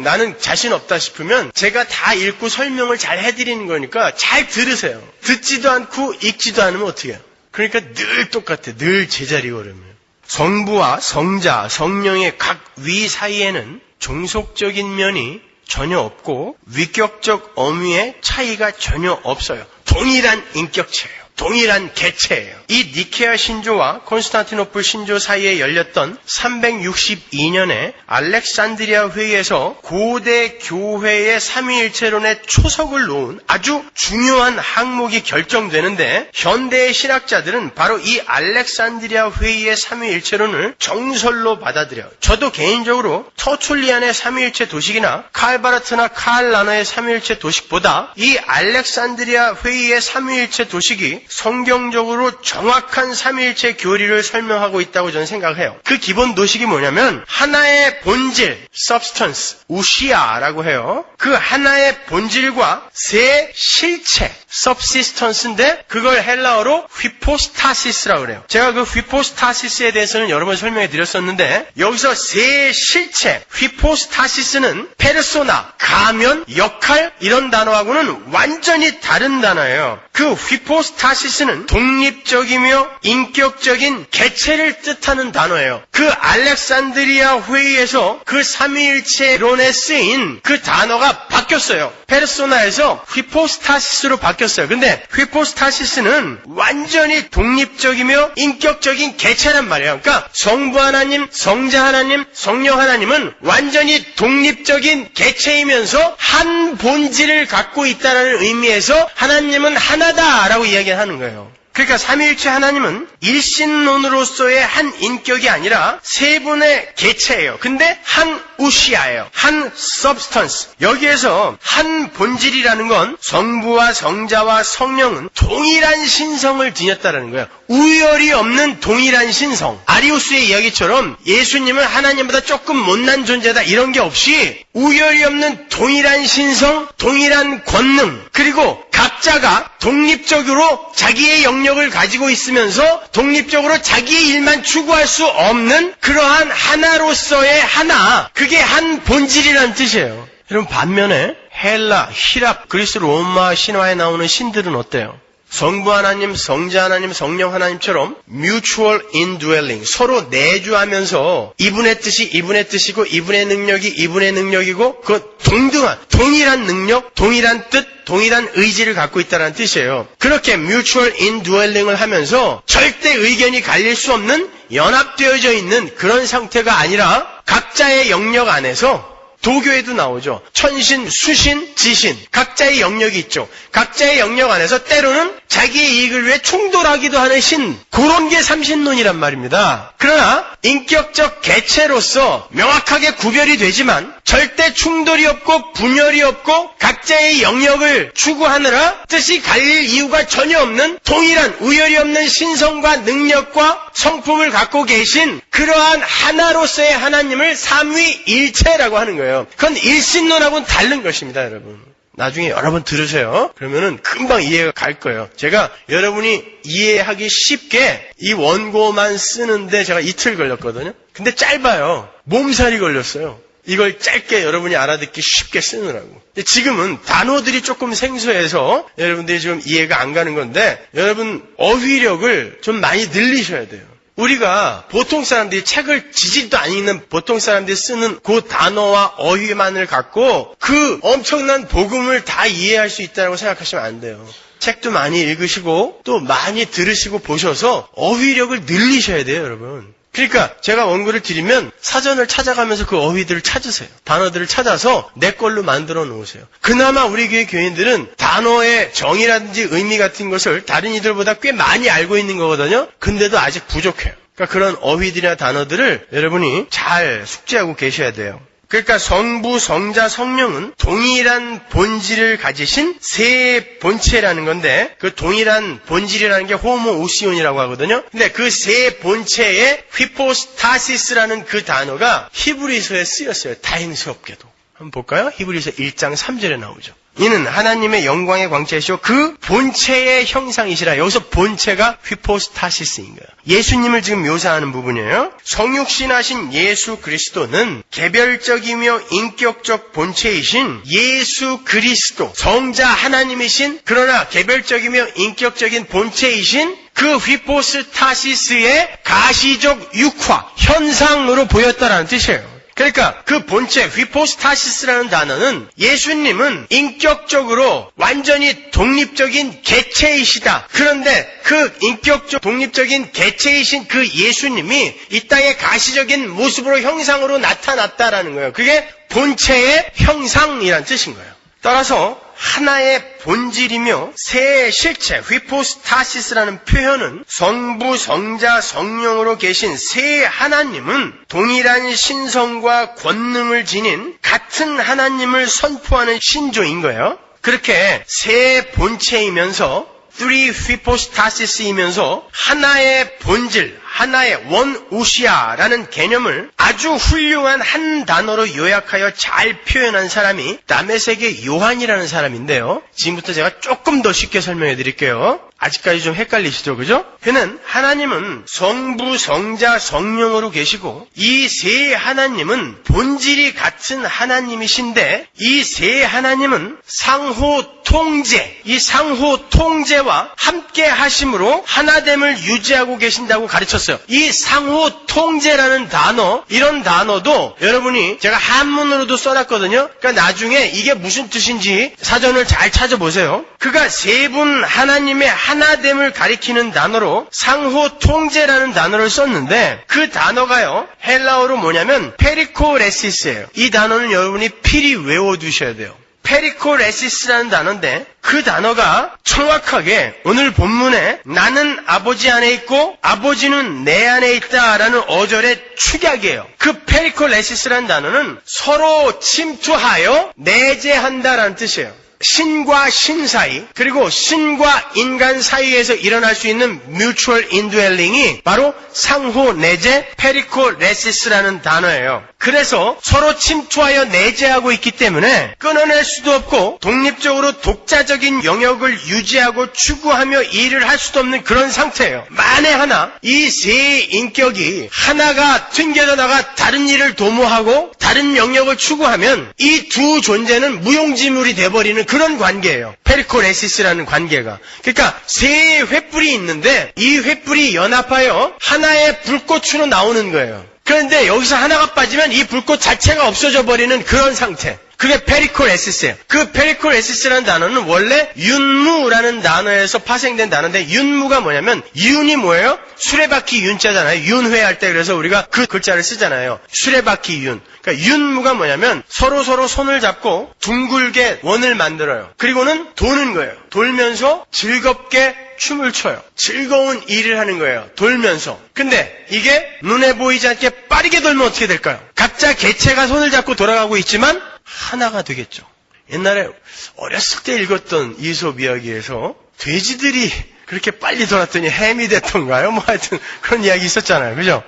나는 자신 없다 싶으면 제가 다 읽고 설명을 잘 해드리는 거니까 잘 들으세요. 듣지도 않고 읽지도 않으면 어떻게 해요? 그러니까 늘 똑같아. 늘 제자리 걸음이에요. 성부와 성자, 성령의 각 위 사이에는 종속적인 면이 전혀 없고 위격적 엄위의 차이가 전혀 없어요. 동일한 인격체예요. 동일한 개체예요. 이 니케아 신조와 콘스탄티노플 신조 사이에 열렸던 362년에 알렉산드리아 회의에서 고대 교회의 삼위일체론의 초석을 놓은 아주 중요한 항목이 결정되는데, 현대의 신학자들은 바로 이 알렉산드리아 회의의 삼위일체론을 정설로 받아들여요. 저도 개인적으로 터툴리안의 삼위일체 도식이나 칼바르트나 칼 라너의 삼위일체 도식보다 이 알렉산드리아 회의의 삼위일체 도식이 성경적으로 정확한 삼위일체 교리를 설명하고 있다고 저는 생각해요. 그 기본 도식이 뭐냐면 하나의 본질, substance, 우시아라고 해요. 그 하나의 본질과 세 실체, subsistance인데 그걸 헬라어로 휘포스타시스라고 그래요. 제가 그 휘포스타시스에 대해서는 여러 번 설명해 드렸었는데, 여기서 세 실체, 휘포스타시스는 페르소나, 가면, 역할, 이런 단어하고는 완전히 다른 단어예요. 그 휘포스타시스는 독립적이며 인격적인 개체를 뜻하는 단어예요. 그 알렉산드리아 회의에서 그 삼위일체론에 쓰인 그 단어가 바뀌었어요. 페르소나에서 휘포스타시스로 바뀌었어요. 근데 휘포스타시스는 완전히 독립적이며 인격적인 개체란 말이에요. 그러니까 성부 하나님, 성자 하나님, 성령 하나님은 완전히 독립적인 개체이면서 한 본질을 갖고 있다는 의미에서 하나님은 하나다라고 이야기하는 거예요. 그러니까 삼위일체 하나님은 일신론으로서의 한 인격이 아니라 세 분의 개체예요. 근데 한 우시아예요. 한 substance. 여기에서 한 본질이라는 건 성부와 성자와 성령은 동일한 신성을 지녔다는 거예요. 우열이 없는 동일한 신성. 아리우스의 이야기처럼 예수님은 하나님보다 조금 못난 존재다 이런 게 없이 우열이 없는 동일한 신성, 동일한 권능, 그리고 각자가 독립적으로 자기의 영역을 가지고 있으면서 독립적으로 자기의 일만 추구할 수 없는 그러한 하나로서의 하나, 그게 한 본질이라는 뜻이에요. 여러분, 반면에 헬라, 히랍, 그리스, 로마 신화에 나오는 신들은 어때요? 성부 하나님, 성자 하나님, 성령 하나님처럼 mutual indwelling, 서로 내주하면서 이분의 뜻이 이분의 뜻이고 이분의 능력이 이분의 능력이고 그 동등한, 동일한 능력, 동일한 뜻, 동일한 의지를 갖고 있다는 뜻이에요. 그렇게 mutual indwelling을 하면서 절대 의견이 갈릴 수 없는 연합되어져 있는 그런 상태가 아니라 각자의 영역 안에서 도교에도 나오죠. 천신, 수신, 지신 각자의 영역이 있죠. 각자의 영역 안에서 때로는 자기의 이익을 위해 충돌하기도 하는 신, 그런 게 삼신론이란 말입니다. 그러나 인격적 개체로서 명확하게 구별이 되지만 절대 충돌이 없고 분열이 없고 각자의 영역을 추구하느라 뜻이 갈릴 이유가 전혀 없는 동일한 우열이 없는 신성과 능력과 성품을 갖고 계신 그러한 하나로서의 하나님을 삼위일체라고 하는 거예요. 그건 일신론하고는 다른 것입니다, 여러분. 나중에 여러분 들으세요. 그러면은 금방 이해가 갈 거예요. 제가 여러분이 이해하기 쉽게 이 원고만 쓰는데 제가 이틀 걸렸거든요. 근데 짧아요. 몸살이 걸렸어요. 이걸 짧게 여러분이 알아듣기 쉽게 쓰느라고. 근데 지금은 단어들이 조금 생소해서 여러분들이 지금 이해가 안 가는 건데 여러분 어휘력을 좀 많이 늘리셔야 돼요. 우리가 보통 사람들이 책을 지지도 안 읽는 보통 사람들이 쓰는 그 단어와 어휘만을 갖고 그 엄청난 복음을 다 이해할 수 있다고 생각하시면 안 돼요. 책도 많이 읽으시고 또 많이 들으시고 보셔서 어휘력을 늘리셔야 돼요, 여러분. 그러니까 제가 원고를 드리면 사전을 찾아가면서 그 어휘들을 찾으세요. 단어들을 찾아서 내 걸로 만들어 놓으세요. 그나마 우리 교회 교인들은 단어의 정의라든지 의미 같은 것을 다른 이들보다 꽤 많이 알고 있는 거거든요. 근데도 아직 부족해요. 그러니까 그런 어휘들이나 단어들을 여러분이 잘 숙지하고 계셔야 돼요. 그러니까 성부, 성자, 성령은 동일한 본질을 가지신 세 본체라는 건데 그 동일한 본질이라는 게 호모우시온이라고 하거든요. 근데 그 세 본체의 휘포스타시스라는 그 단어가 히브리서에 쓰였어요. 다행스럽게도. 한번 볼까요? 히브리서 1장 3절에 나오죠. 이는 하나님의 영광의 광채시오 그 본체의 형상이시라. 여기서 본체가 휘포스타시스인 거예요. 예수님을 지금 묘사하는 부분이에요. 성육신하신 예수 그리스도는 개별적이며 인격적 본체이신 예수 그리스도, 성자 하나님이신 그러나 개별적이며 인격적인 본체이신 그 휘포스타시스의 가시적 육화, 현상으로 보였다라는 뜻이에요. 그러니까 그 본체 휘포스타시스라는 단어는 예수님은 인격적으로 완전히 독립적인 개체이시다. 그런데 그 인격적 독립적인 개체이신 그 예수님이 이 땅의 가시적인 모습으로 형상으로 나타났다라는 거예요. 그게 본체의 형상이란 뜻인 거예요. 따라서 하나의 본질이며 세 실체, 휘포스타시스라는 표현은 성부, 성자, 성령으로 계신 세 하나님은 동일한 신성과 권능을 지닌 같은 하나님을 선포하는 신조인 거예요. 그렇게 세 본체이면서 three hypostasis이면서 하나의 본질, 하나의 원우시아라는 개념을 아주 훌륭한 한 단어로 요약하여 잘 표현한 사람이 남의 세계 요한이라는 사람인데요. 지금부터 제가 조금 더 쉽게 설명해 드릴게요. 아직까지 좀 헷갈리시죠, 그죠? 그는 하나님은 성부, 성자, 성령으로 계시고 이 세 하나님은 본질이 같은 하나님이신데 이 세 하나님은 상호 통제, 이 상호 통제와 함께 하심으로 하나됨을 유지하고 계신다고 가르쳤어요. 이 상호 통제라는 단어, 이런 단어도 여러분이 제가 한문으로도 써놨거든요. 그러니까 나중에 이게 무슨 뜻인지 사전을 잘 찾아보세요. 그가 세 분 하나님의 하나됨을 가리키는 단어로 상호 통제라는 단어를 썼는데 그 단어가요, 헬라어로 뭐냐면 페리코레시스예요. 이 단어는 여러분이 필히 외워두셔야 돼요. 페리코레시스라는 단어인데 그 단어가 정확하게 오늘 본문에 나는 아버지 안에 있고 아버지는 내 안에 있다라는 어절의 축약이에요. 그 페리코레시스라는 단어는 서로 침투하여 내재한다라는 뜻이에요. 신과 신 사이 그리고 신과 인간 사이에서 일어날 수 있는 mutual indwelling이 바로 상호 내재 페리코레시스라는 단어예요. 그래서 서로 침투하여 내재하고 있기 때문에 끊어낼 수도 없고 독립적으로 독자적인 영역을 유지하고 추구하며 일을 할 수도 없는 그런 상태예요. 만에 하나 이 세 인격이 하나가 튕겨져 나가 다른 일을 도모하고 다른 영역을 추구하면 이 두 존재는 무용지물이 돼버리는 그런 관계예요. 페리코레시스라는 관계가. 그러니까 세 횃불이 있는데 이 횃불이 연합하여 하나의 불꽃으로 나오는 거예요. 그런데 여기서 하나가 빠지면 이 불꽃 자체가 없어져 버리는 그런 상태. 그게 페리콜에시스예요. 그 페리콜에시스라는 단어는 원래 윤무라는 단어에서 파생된 단어인데, 윤무가 뭐냐면, 윤이 뭐예요? 수레바퀴 윤자잖아요. 윤회할 때 그래서 우리가 그 글자를 쓰잖아요. 수레바퀴 윤. 그러니까 윤무가 뭐냐면 서로 손을 잡고 둥글게 원을 만들어요. 그리고는 도는 거예요. 돌면서 즐겁게 춤을 춰요. 즐거운 일을 하는 거예요. 돌면서. 근데 이게 눈에 보이지 않게 빠르게 돌면 어떻게 될까요? 각자 개체가 손을 잡고 돌아가고 있지만 하나가 되겠죠. 옛날에 어렸을 때 읽었던 이솝 이야기에서 돼지들이 그렇게 빨리 돌았더니 햄이 됐던가요? 뭐 하여튼 그런 이야기 있었잖아요. 그죠?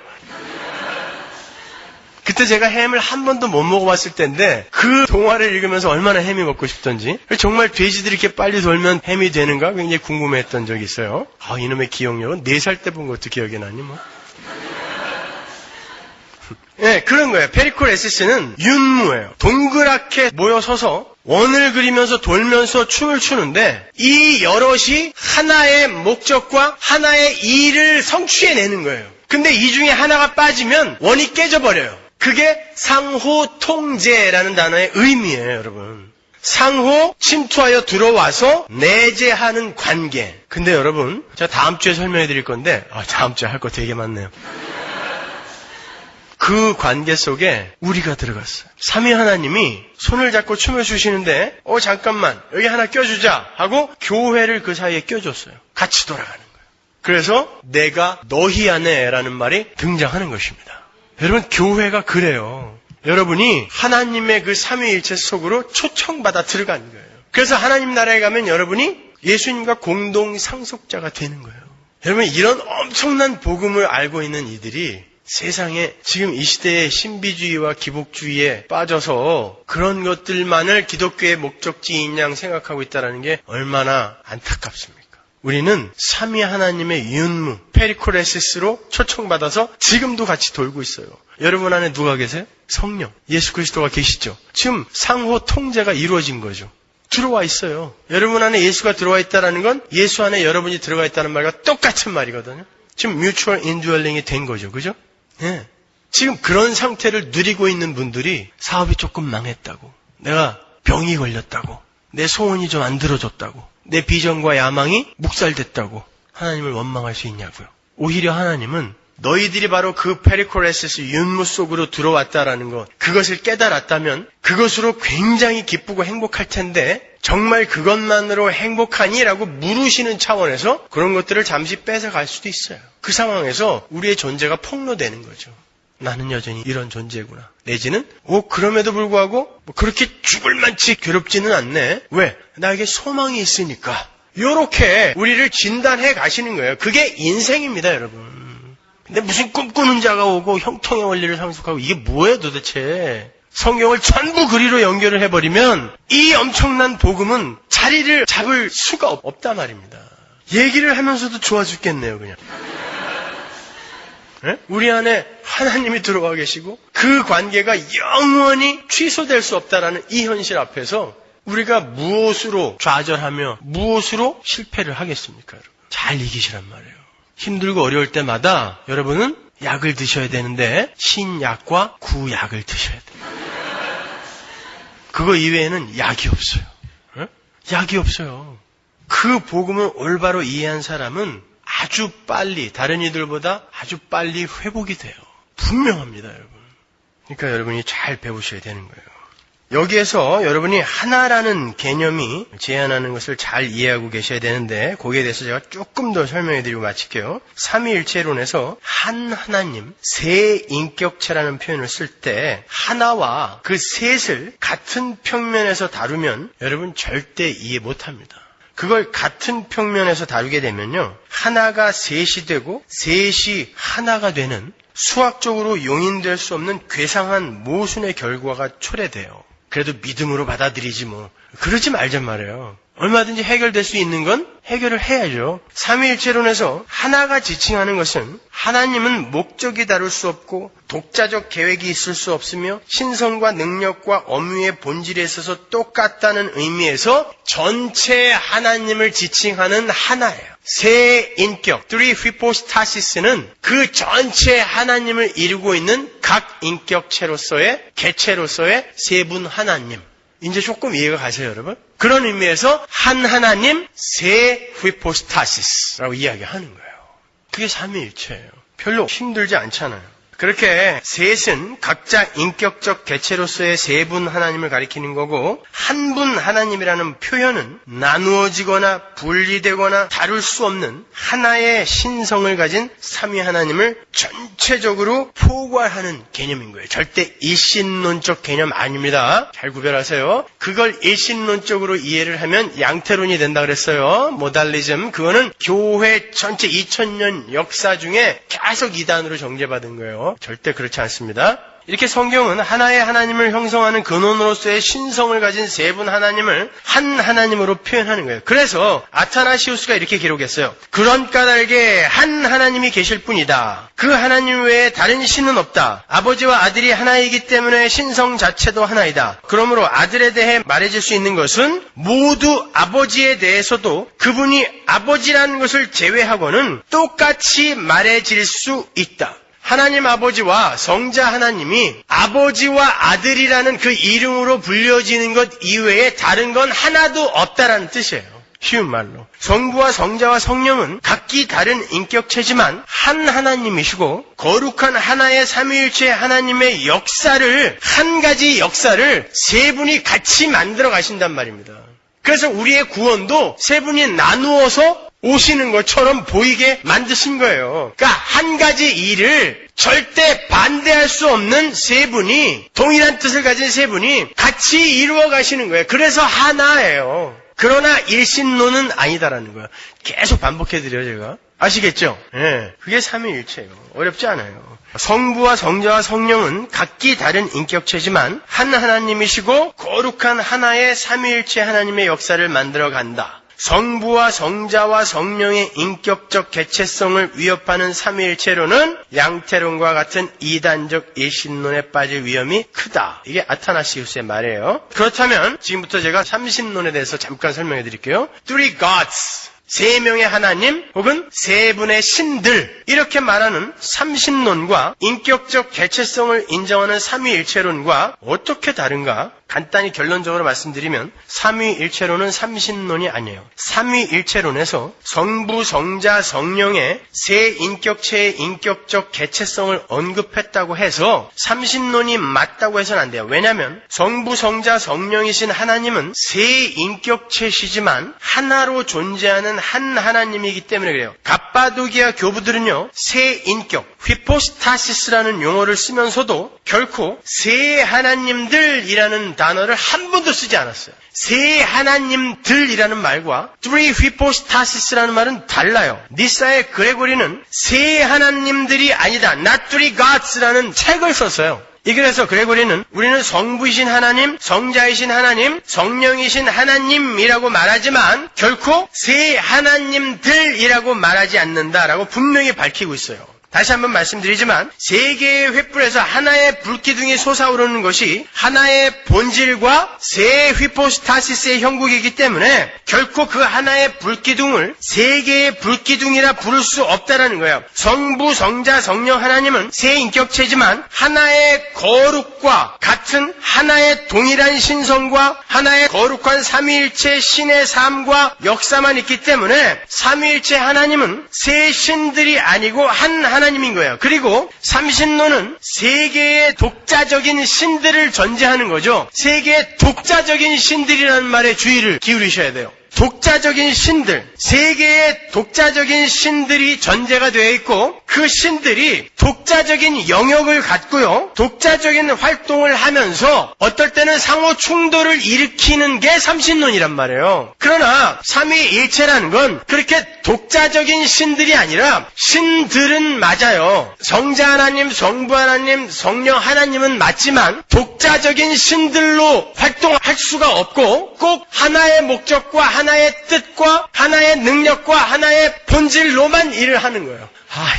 그때 제가 햄을 한 번도 못 먹어봤을 때인데 그 동화를 읽으면서 얼마나 햄이 먹고 싶던지, 정말 돼지들이 이렇게 빨리 돌면 햄이 되는가 굉장히 궁금했던 적이 있어요. 이놈의 기억력은 4살 때 본 것도 기억이 나니 뭐. 네, 그런 거예요. 페리콜에시스는 윤무예요. 동그랗게 모여 서서 원을 그리면서 돌면서 춤을 추는데 이 여럿이 하나의 목적과 하나의 일을 성취해내는 거예요. 근데 이 중에 하나가 빠지면 원이 깨져버려요. 그게 상호통제라는 단어의 의미예요, 여러분. 상호 침투하여 들어와서 내재하는 관계. 근데 여러분, 제가 다음 주에 설명해 드릴 건데, 다음 주에 할 거 되게 많네요. 그 관계 속에 우리가 들어갔어요. 삼위 하나님이 손을 잡고 춤을 추시는데, 잠깐만, 여기 하나 껴주자 하고 교회를 그 사이에 껴줬어요. 같이 돌아가는 거예요. 그래서 내가 너희 안에라는 말이 등장하는 것입니다. 여러분, 교회가 그래요. 여러분이 하나님의 그 삼위일체 속으로 초청받아 들어간 거예요. 그래서 하나님 나라에 가면 여러분이 예수님과 공동 상속자가 되는 거예요. 여러분, 이런 엄청난 복음을 알고 있는 이들이 세상에 지금 이 시대의 신비주의와 기복주의에 빠져서 그런 것들만을 기독교의 목적지인 양 생각하고 있다는 게 얼마나 안타깝습니까? 우리는 삼위 하나님의 윤무, 페리콜에시스로 초청받아서 지금도 같이 돌고 있어요. 여러분 안에 누가 계세요? 성령, 예수 그리스도가 계시죠. 지금 상호 통제가 이루어진 거죠. 들어와 있어요. 여러분 안에 예수가 들어와 있다는 건 예수 안에 여러분이 들어가 있다는 말과 똑같은 말이거든요. 지금 뮤추얼 인듀얼링이 된 거죠. 그죠? 네. 지금 그런 상태를 누리고 있는 분들이 사업이 조금 망했다고, 내가 병이 걸렸다고, 내 소원이 좀 안 들어졌다고, 내 비전과 야망이 묵살됐다고 하나님을 원망할 수 있냐고요. 오히려 하나님은 너희들이 바로 그 페리콜에시스 윤무 속으로 들어왔다라는 것, 그것을 깨달았다면 그것으로 굉장히 기쁘고 행복할 텐데 정말 그것만으로 행복하니? 라고 물으시는 차원에서 그런 것들을 잠시 뺏어갈 수도 있어요. 그 상황에서 우리의 존재가 폭로되는 거죠. 나는 여전히 이런 존재구나. 내지는 그럼에도 불구하고 그렇게 죽을 만치 괴롭지는 않네. 왜? 나에게 소망이 있으니까. 이렇게 우리를 진단해 가시는 거예요. 그게 인생입니다, 여러분. 근데 무슨 꿈꾸는 자가 오고 형통의 원리를 상속하고 이게 뭐예요 도대체. 성경을 전부 그리로 연결을 해버리면 이 엄청난 복음은 자리를 잡을 수가 없단 말입니다. 얘기를 하면서도 좋아 죽겠네요, 그냥. 네? 우리 안에 하나님이 들어와 계시고 그 관계가 영원히 취소될 수 없다라는 이 현실 앞에서 우리가 무엇으로 좌절하며 무엇으로 실패를 하겠습니까? 여러분? 잘 이기시란 말이에요. 힘들고 어려울 때마다 여러분은 약을 드셔야 되는데 신약과 구약을 드셔야 돼요. 그거 이외에는 약이 없어요. 네? 약이 없어요. 그 복음을 올바로 이해한 사람은 아주 빨리, 다른 이들보다 아주 빨리 회복이 돼요. 분명합니다, 여러분. 그러니까 여러분이 잘 배우셔야 되는 거예요. 여기에서 여러분이 하나라는 개념이 제안하는 것을 잘 이해하고 계셔야 되는데 거기에 대해서 제가 조금 더 설명해드리고 마칠게요. 삼위일체론에서 한 하나님, 세 인격체라는 표현을 쓸 때 하나와 그 셋을 같은 평면에서 다루면 여러분 절대 이해 못합니다. 그걸 같은 평면에서 다루게 되면요, 하나가 셋이 되고 셋이 하나가 되는 수학적으로 용인될 수 없는 괴상한 모순의 결과가 초래돼요. 그래도 믿음으로 받아들이지 뭐. 그러지 말란 말이에요. 얼마든지 해결될 수 있는 건 해결을 해야죠. 삼위일체론에서 하나가 지칭하는 것은 하나님은 목적이 다를 수 없고 독자적 계획이 있을 수 없으며 신성과 능력과 엄유의 본질에 있어서 똑같다는 의미에서 전체 하나님을 지칭하는 하나예요. 세 인격, three hypostasis는 그 전체 하나님을 이루고 있는 각 인격체로서의 개체로서의 세 분 하나님. 이제 조금 이해가 가세요, 여러분? 그런 의미에서 한 하나님 세 hypostasis라고 이야기하는 거예요. 그게 삼위일체예요. 별로 힘들지 않잖아요. 그렇게 셋은 각자 인격적 개체로서의 세 분 하나님을 가리키는 거고 한 분 하나님이라는 표현은 나누어지거나 분리되거나 다룰 수 없는 하나의 신성을 가진 삼위 하나님을 전체적으로 포괄하는 개념인 거예요. 절대 일신론적 개념 아닙니다. 잘 구별하세요. 그걸 일신론적으로 이해를 하면 양태론이 된다 그랬어요. 모달리즘. 그거는 교회 전체 2000년 역사 중에 계속 이단으로 정죄받은 거예요. 절대 그렇지 않습니다. 이렇게 성경은 하나의 하나님을 형성하는 근원으로서의 신성을 가진 세 분 하나님을 한 하나님으로 표현하는 거예요. 그래서 아타나시우스가 이렇게 기록했어요. 그런 까닭에 한 하나님이 계실 뿐이다. 그 하나님 외에 다른 신은 없다. 아버지와 아들이 하나이기 때문에 신성 자체도 하나이다. 그러므로 아들에 대해 말해질 수 있는 것은 모두 아버지에 대해서도 그분이 아버지라는 것을 제외하고는 똑같이 말해질 수 있다. 하나님 아버지와 성자 하나님이 아버지와 아들이라는 그 이름으로 불려지는 것 이외에 다른 건 하나도 없다라는 뜻이에요. 쉬운 말로. 성부와 성자와 성령은 각기 다른 인격체지만 한 하나님이시고 거룩한 하나의 삼위일체 하나님의 역사를 한 가지 역사를 세 분이 같이 만들어 가신단 말입니다. 그래서 우리의 구원도 세 분이 나누어서 오시는 것처럼 보이게 만드신 거예요. 그러니까 한 가지 일을 절대 반대할 수 없는 세 분이 동일한 뜻을 가진 세 분이 같이 이루어 가시는 거예요. 그래서 하나예요. 그러나 일신론은 아니다라는 거예요. 계속 반복해드려요, 제가. 아시겠죠? 예, 그게 삼위일체예요. 어렵지 않아요. 성부와 성자와 성령은 각기 다른 인격체지만 한 하나님이시고 거룩한 하나의 삼위일체 하나님의 역사를 만들어 간다. 성부와 성자와 성령의 인격적 개체성을 위협하는 삼위일체론은 양태론과 같은 이단적 일신론에 빠질 위험이 크다. 이게 아타나시우스의 말이에요. 그렇다면 지금부터 제가 삼신론에 대해서 잠깐 설명해 드릴게요. Three gods. 세 명의 하나님 혹은 세 분의 신들 이렇게 말하는 삼신론과 인격적 개체성을 인정하는 삼위일체론과 어떻게 다른가? 간단히 결론적으로 말씀드리면 삼위일체론은 삼신론이 아니에요. 삼위일체론에서 성부, 성자, 성령의 세 인격체의 인격적 개체성을 언급했다고 해서 삼신론이 맞다고 해서는 안 돼요. 왜냐하면 성부, 성자, 성령이신 하나님은 세 인격체시지만 하나로 존재하는 한 하나님이기 때문에 그래요. 갑바도기아 교부들은요, 세 인격, 휘포스타시스라는 용어를 쓰면서도 결코 세 하나님들이라는 단어를 한 번도 쓰지 않았어요. 세 하나님들이라는 말과 three hypostasis라는 말은 달라요. 니사의 그레고리는 세 하나님들이 아니다, not three gods라는 책을 썼어요. 그래서 그레고리는 우리는 성부이신 하나님, 성자이신 하나님, 성령이신 하나님이라고 말하지만 결코 세 하나님들이라고 말하지 않는다라고 분명히 밝히고 있어요. 다시 한번 말씀드리지만 세 개의 횃불에서 하나의 불기둥이 솟아오르는 것이 하나의 본질과 세 휘포스타시스의 형국이기 때문에 결코 그 하나의 불기둥을 세 개의 불기둥이라 부를 수 없다라는 거예요. 성부, 성자, 성령 하나님은 세 인격체지만 하나의 거룩과 같은 하나의 동일한 신성과 하나의 거룩한 삼위일체 신의 삶과 역사만 있기 때문에 삼위일체 하나님은 세 신들이 아니고 한 하나님인 거예요. 그리고 삼신론은 세 개의 독자적인 신들을 전제하는 거죠. 세 개의 독자적인 신들이라는 말에 주의를 기울이셔야 돼요. 독자적인 신들, 세 개의 독자적인 신들이 전제가 되어 있고 그 신들이 독자적인 영역을 갖고요. 독자적인 활동을 하면서 어떨 때는 상호 충돌을 일으키는 게 삼신론이란 말이에요. 그러나 삼위일체라는 건 그렇게 독자적인 신들이 아니라 신들은 맞아요. 성자 하나님, 성부 하나님, 성령 하나님은 맞지만 독자적인 신들로 활동할 수가 없고 꼭 하나의 목적과 하나의 뜻과 하나의 능력과 하나의 본질로만 일을 하는 거예요.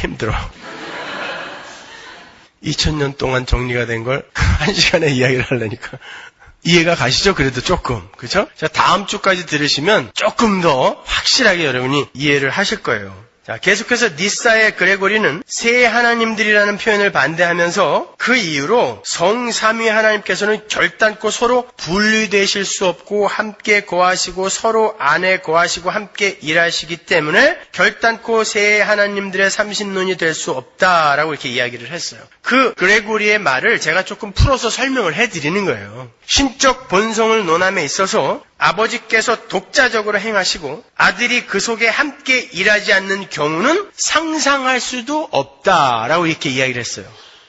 힘들어. 2000년 동안 정리가 된 걸 1시간에 이야기를 하려니까 이해가 가시죠? 그래도 조금. 그죠? 자, 다음 주까지 들으시면 조금 더 확실하게 여러분이 이해를 하실 거예요. 자, 계속해서 니사의 그레고리는 세 하나님들이라는 표현을 반대하면서 그 이유로 성삼위 하나님께서는 결단코 서로 분리되실 수 없고 함께 거하시고 서로 안에 거하시고 함께 일하시기 때문에 결단코 세 하나님들의 삼신론이 될 수 없다라고 이렇게 이야기를 했어요. 그 그레고리의 말을 제가 조금 풀어서 설명을 해드리는 거예요. 신적 본성을 논함에 있어서 아버지께서 독자적으로 행하시고 아들이 그 속에 함께 일하지 않는 경우는 상상할 수도 없다라고 이렇게 이야기를 했어요.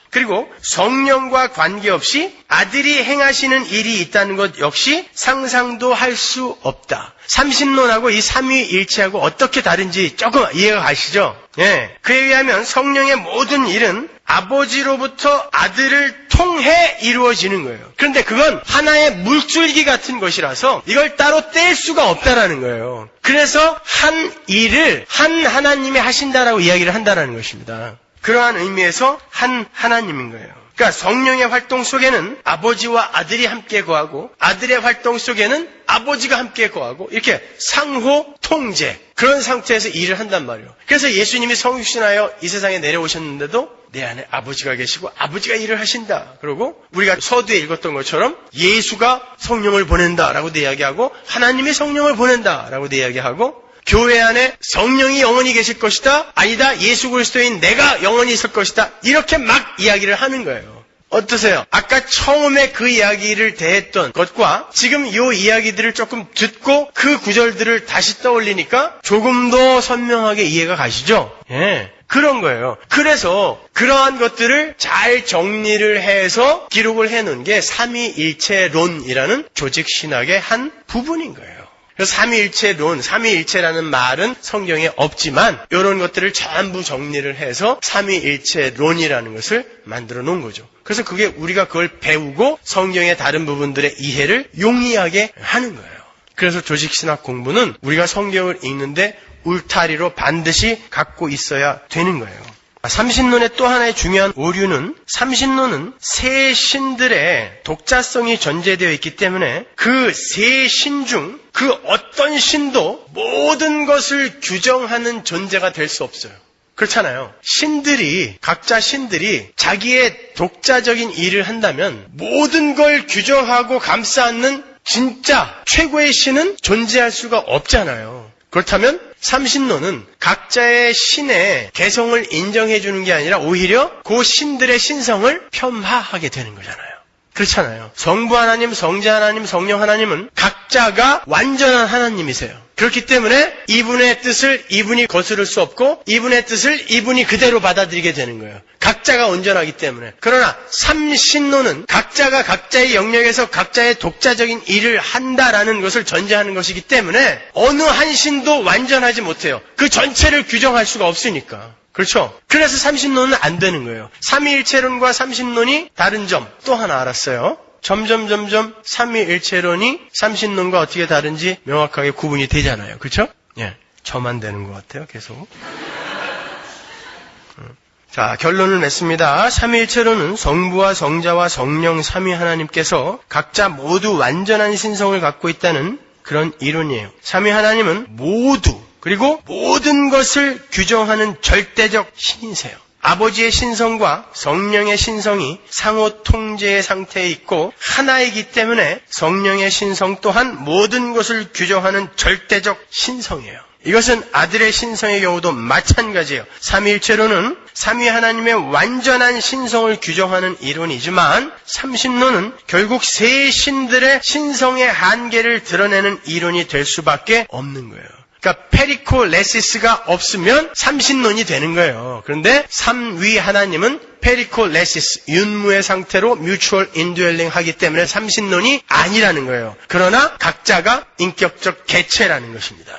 그리고 성령과 관계없이 아들이 행하시는 일이 있다는 것 역시 상상도 할 수 없다. 삼신론하고 이 삼위일체하고 어떻게 다른지 조금 이해가 가시죠? 예. 그에 의하면 성령의 모든 일은 아버지로부터 아들을 통해 이루어지는 거예요. 그런데 그건 하나의 물줄기 같은 것이라서 이걸 따로 뗄 수가 없다라는 거예요. 그래서 한 일을 한 하나님이 하신다라고 이야기를 한다라는 것입니다. 그러한 의미에서 한 하나님인 거예요. 그러니까 성령의 활동 속에는 아버지와 아들이 함께 거하고 아들의 활동 속에는 아버지가 함께 거하고 이렇게 상호 통제 그런 상태에서 일을 한단 말이에요. 그래서 예수님이 성육신하여 이 세상에 내려오셨는데도 내 안에 아버지가 계시고 아버지가 일을 하신다. 그리고 우리가 서두에 읽었던 것처럼 예수가 성령을 보낸다라고 이야기하고 하나님이 성령을 보낸다라고 이야기하고 교회 안에 성령이 영원히 계실 것이다. 아니다. 예수 그리스도인 내가 영원히 있을 것이다. 이렇게 막 이야기를 하는 거예요. 어떠세요? 아까 처음에 그 이야기를 대했던 것과 지금 이 이야기들을 조금 듣고 그 구절들을 다시 떠올리니까 조금 더 선명하게 이해가 가시죠? 예. 그런 거예요. 그래서 그러한 것들을 잘 정리를 해서 기록을 해놓은 게 삼위일체론이라는 조직신학의 한 부분인 거예요. 그래서 삼위일체론, 삼위일체라는 말은 성경에 없지만 이런 것들을 전부 정리를 해서 삼위일체론이라는 것을 만들어 놓은 거죠. 그래서 그게 우리가 그걸 배우고 성경의 다른 부분들의 이해를 용이하게 하는 거예요. 그래서 조직신학 공부는 우리가 성경을 읽는데 울타리로 반드시 갖고 있어야 되는 거예요. 삼신론의 또 하나의 중요한 오류는 삼신론은 세 신들의 독자성이 전제되어 있기 때문에 그 세 신 중 그 어떤 신도 모든 것을 규정하는 존재가 될 수 없어요. 그렇잖아요. 각자 신들이 자기의 독자적인 일을 한다면 모든 걸 규정하고 감싸 안는 진짜 최고의 신은 존재할 수가 없잖아요. 그렇다면 삼신론은 각자의 신의 개성을 인정해 주는 게 아니라 오히려 그 신들의 신성을 폄하하게 되는 거잖아요. 그렇잖아요. 성부 하나님, 성자 하나님, 성령 하나님은 각자가 완전한 하나님이세요. 그렇기 때문에 이분의 뜻을 이분이 거스를 수 없고 이분의 뜻을 이분이 그대로 받아들이게 되는 거예요. 각자가 온전하기 때문에. 그러나 삼신론은 각자가 각자의 영역에서 각자의 독자적인 일을 한다라는 것을 전제하는 것이기 때문에 어느 한 신도 완전하지 못해요. 그 전체를 규정할 수가 없으니까. 그렇죠? 그래서 삼신론은 안 되는 거예요. 삼위일체론과 삼신론이 다른 점 또 하나 알았어요. 점점 삼위일체론이 삼신론과 어떻게 다른지 명확하게 구분이 되잖아요. 그렇죠? 예, 저만 되는 것 같아요. 계속. 자, 결론을 맺습니다. 삼위일체론은 성부와 성자와 성령 삼위 하나님께서 각자 모두 완전한 신성을 갖고 있다는 그런 이론이에요. 삼위 하나님은 모두 그리고 모든 것을 규정하는 절대적 신이세요. 아버지의 신성과 성령의 신성이 상호 통제의 상태에 있고 하나이기 때문에 성령의 신성 또한 모든 것을 규정하는 절대적 신성이에요. 이것은 아들의 신성의 경우도 마찬가지예요. 삼위일체론은 삼위 하나님의 완전한 신성을 규정하는 이론이지만 삼신론은 결국 세 신들의 신성의 한계를 드러내는 이론이 될 수밖에 없는 거예요. 그러니까 페리콜레시스가 없으면 삼신론이 되는 거예요. 그런데 삼위 하나님은 페리콜레시스, 윤무의 상태로 뮤추얼 인듀얼링 하기 때문에 삼신론이 아니라는 거예요. 그러나 각자가 인격적 개체라는 것입니다.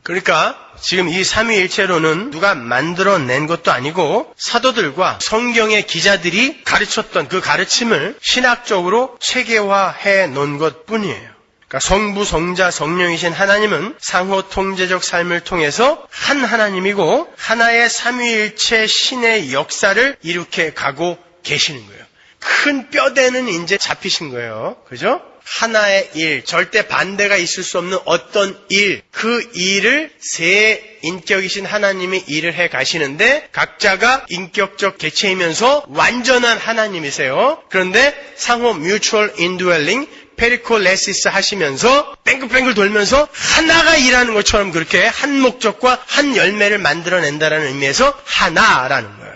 그러니까 지금 이 삼위일체론은 누가 만들어낸 것도 아니고 사도들과 성경의 기자들이 가르쳤던 그 가르침을 신학적으로 체계화해 놓은 것뿐이에요. 그러니까 성부, 성자, 성령이신 하나님은 상호 통제적 삶을 통해서 한 하나님이고 하나의 삼위일체 신의 역사를 이룩해 가고 계시는 거예요. 큰 뼈대는 이제 잡히신 거예요. 그죠? 하나의 일, 절대 반대가 있을 수 없는 어떤 일, 그 일을 세 인격이신 하나님이 일을 해 가시는데 각자가 인격적 개체이면서 완전한 하나님이세요. 그런데 상호 뮤추얼 인드웰링, 페리콜레시스 하시면서 뱅글뱅글 돌면서 하나가 일하는 것처럼 그렇게 한 목적과 한 열매를 만들어낸다는 의미에서 하나라는 거예요.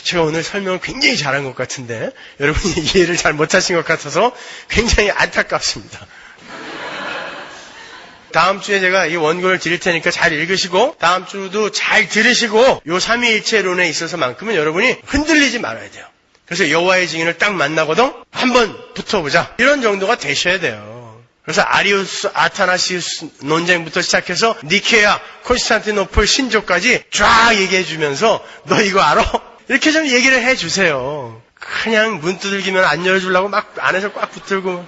제가 오늘 설명을 굉장히 잘한 것 같은데 여러분이 이해를 잘 못하신 것 같아서 굉장히 안타깝습니다. 다음 주에 제가 이 원고를 드릴 테니까 잘 읽으시고 다음 주도 잘 들으시고 요 삼위일체론에 있어서만큼은 여러분이 흔들리지 말아야 돼요. 그래서 여호와의 증인을 딱 만나거든 한번 붙어보자 이런 정도가 되셔야 돼요. 그래서 아리우스, 아타나시우스 논쟁부터 시작해서 니케아, 콘스탄티노플 신조까지 쫙 얘기해 주면서 너 이거 알아? 이렇게 좀 얘기를 해 주세요. 그냥 문 두들기면 안 열어주려고 막 안에서 꽉 붙들고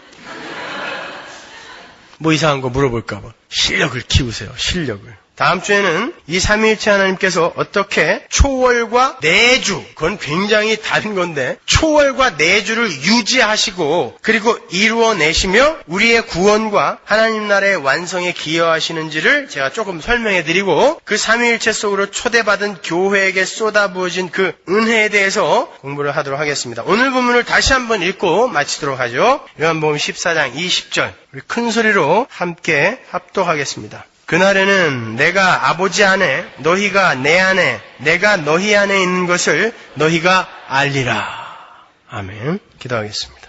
뭐 이상한 거 물어볼까 봐. 실력을 키우세요. 실력을. 다음 주에는 이 삼위일체 하나님께서 어떻게 초월과 내주, 그건 굉장히 다른 건데 초월과 내주를 유지하시고 그리고 이루어내시며 우리의 구원과 하나님 나라의 완성에 기여하시는지를 제가 조금 설명해드리고 그 삼위일체 속으로 초대받은 교회에게 쏟아부어진 그 은혜에 대해서 공부를 하도록 하겠습니다. 오늘 본문을 다시 한번 읽고 마치도록 하죠. 요한복음 14장 20절 우리 큰 소리로 함께 합독하겠습니다. 그날에는 내가 아버지 안에 너희가 내 안에 내가 너희 안에 있는 것을 너희가 알리라. 아멘. 기도하겠습니다.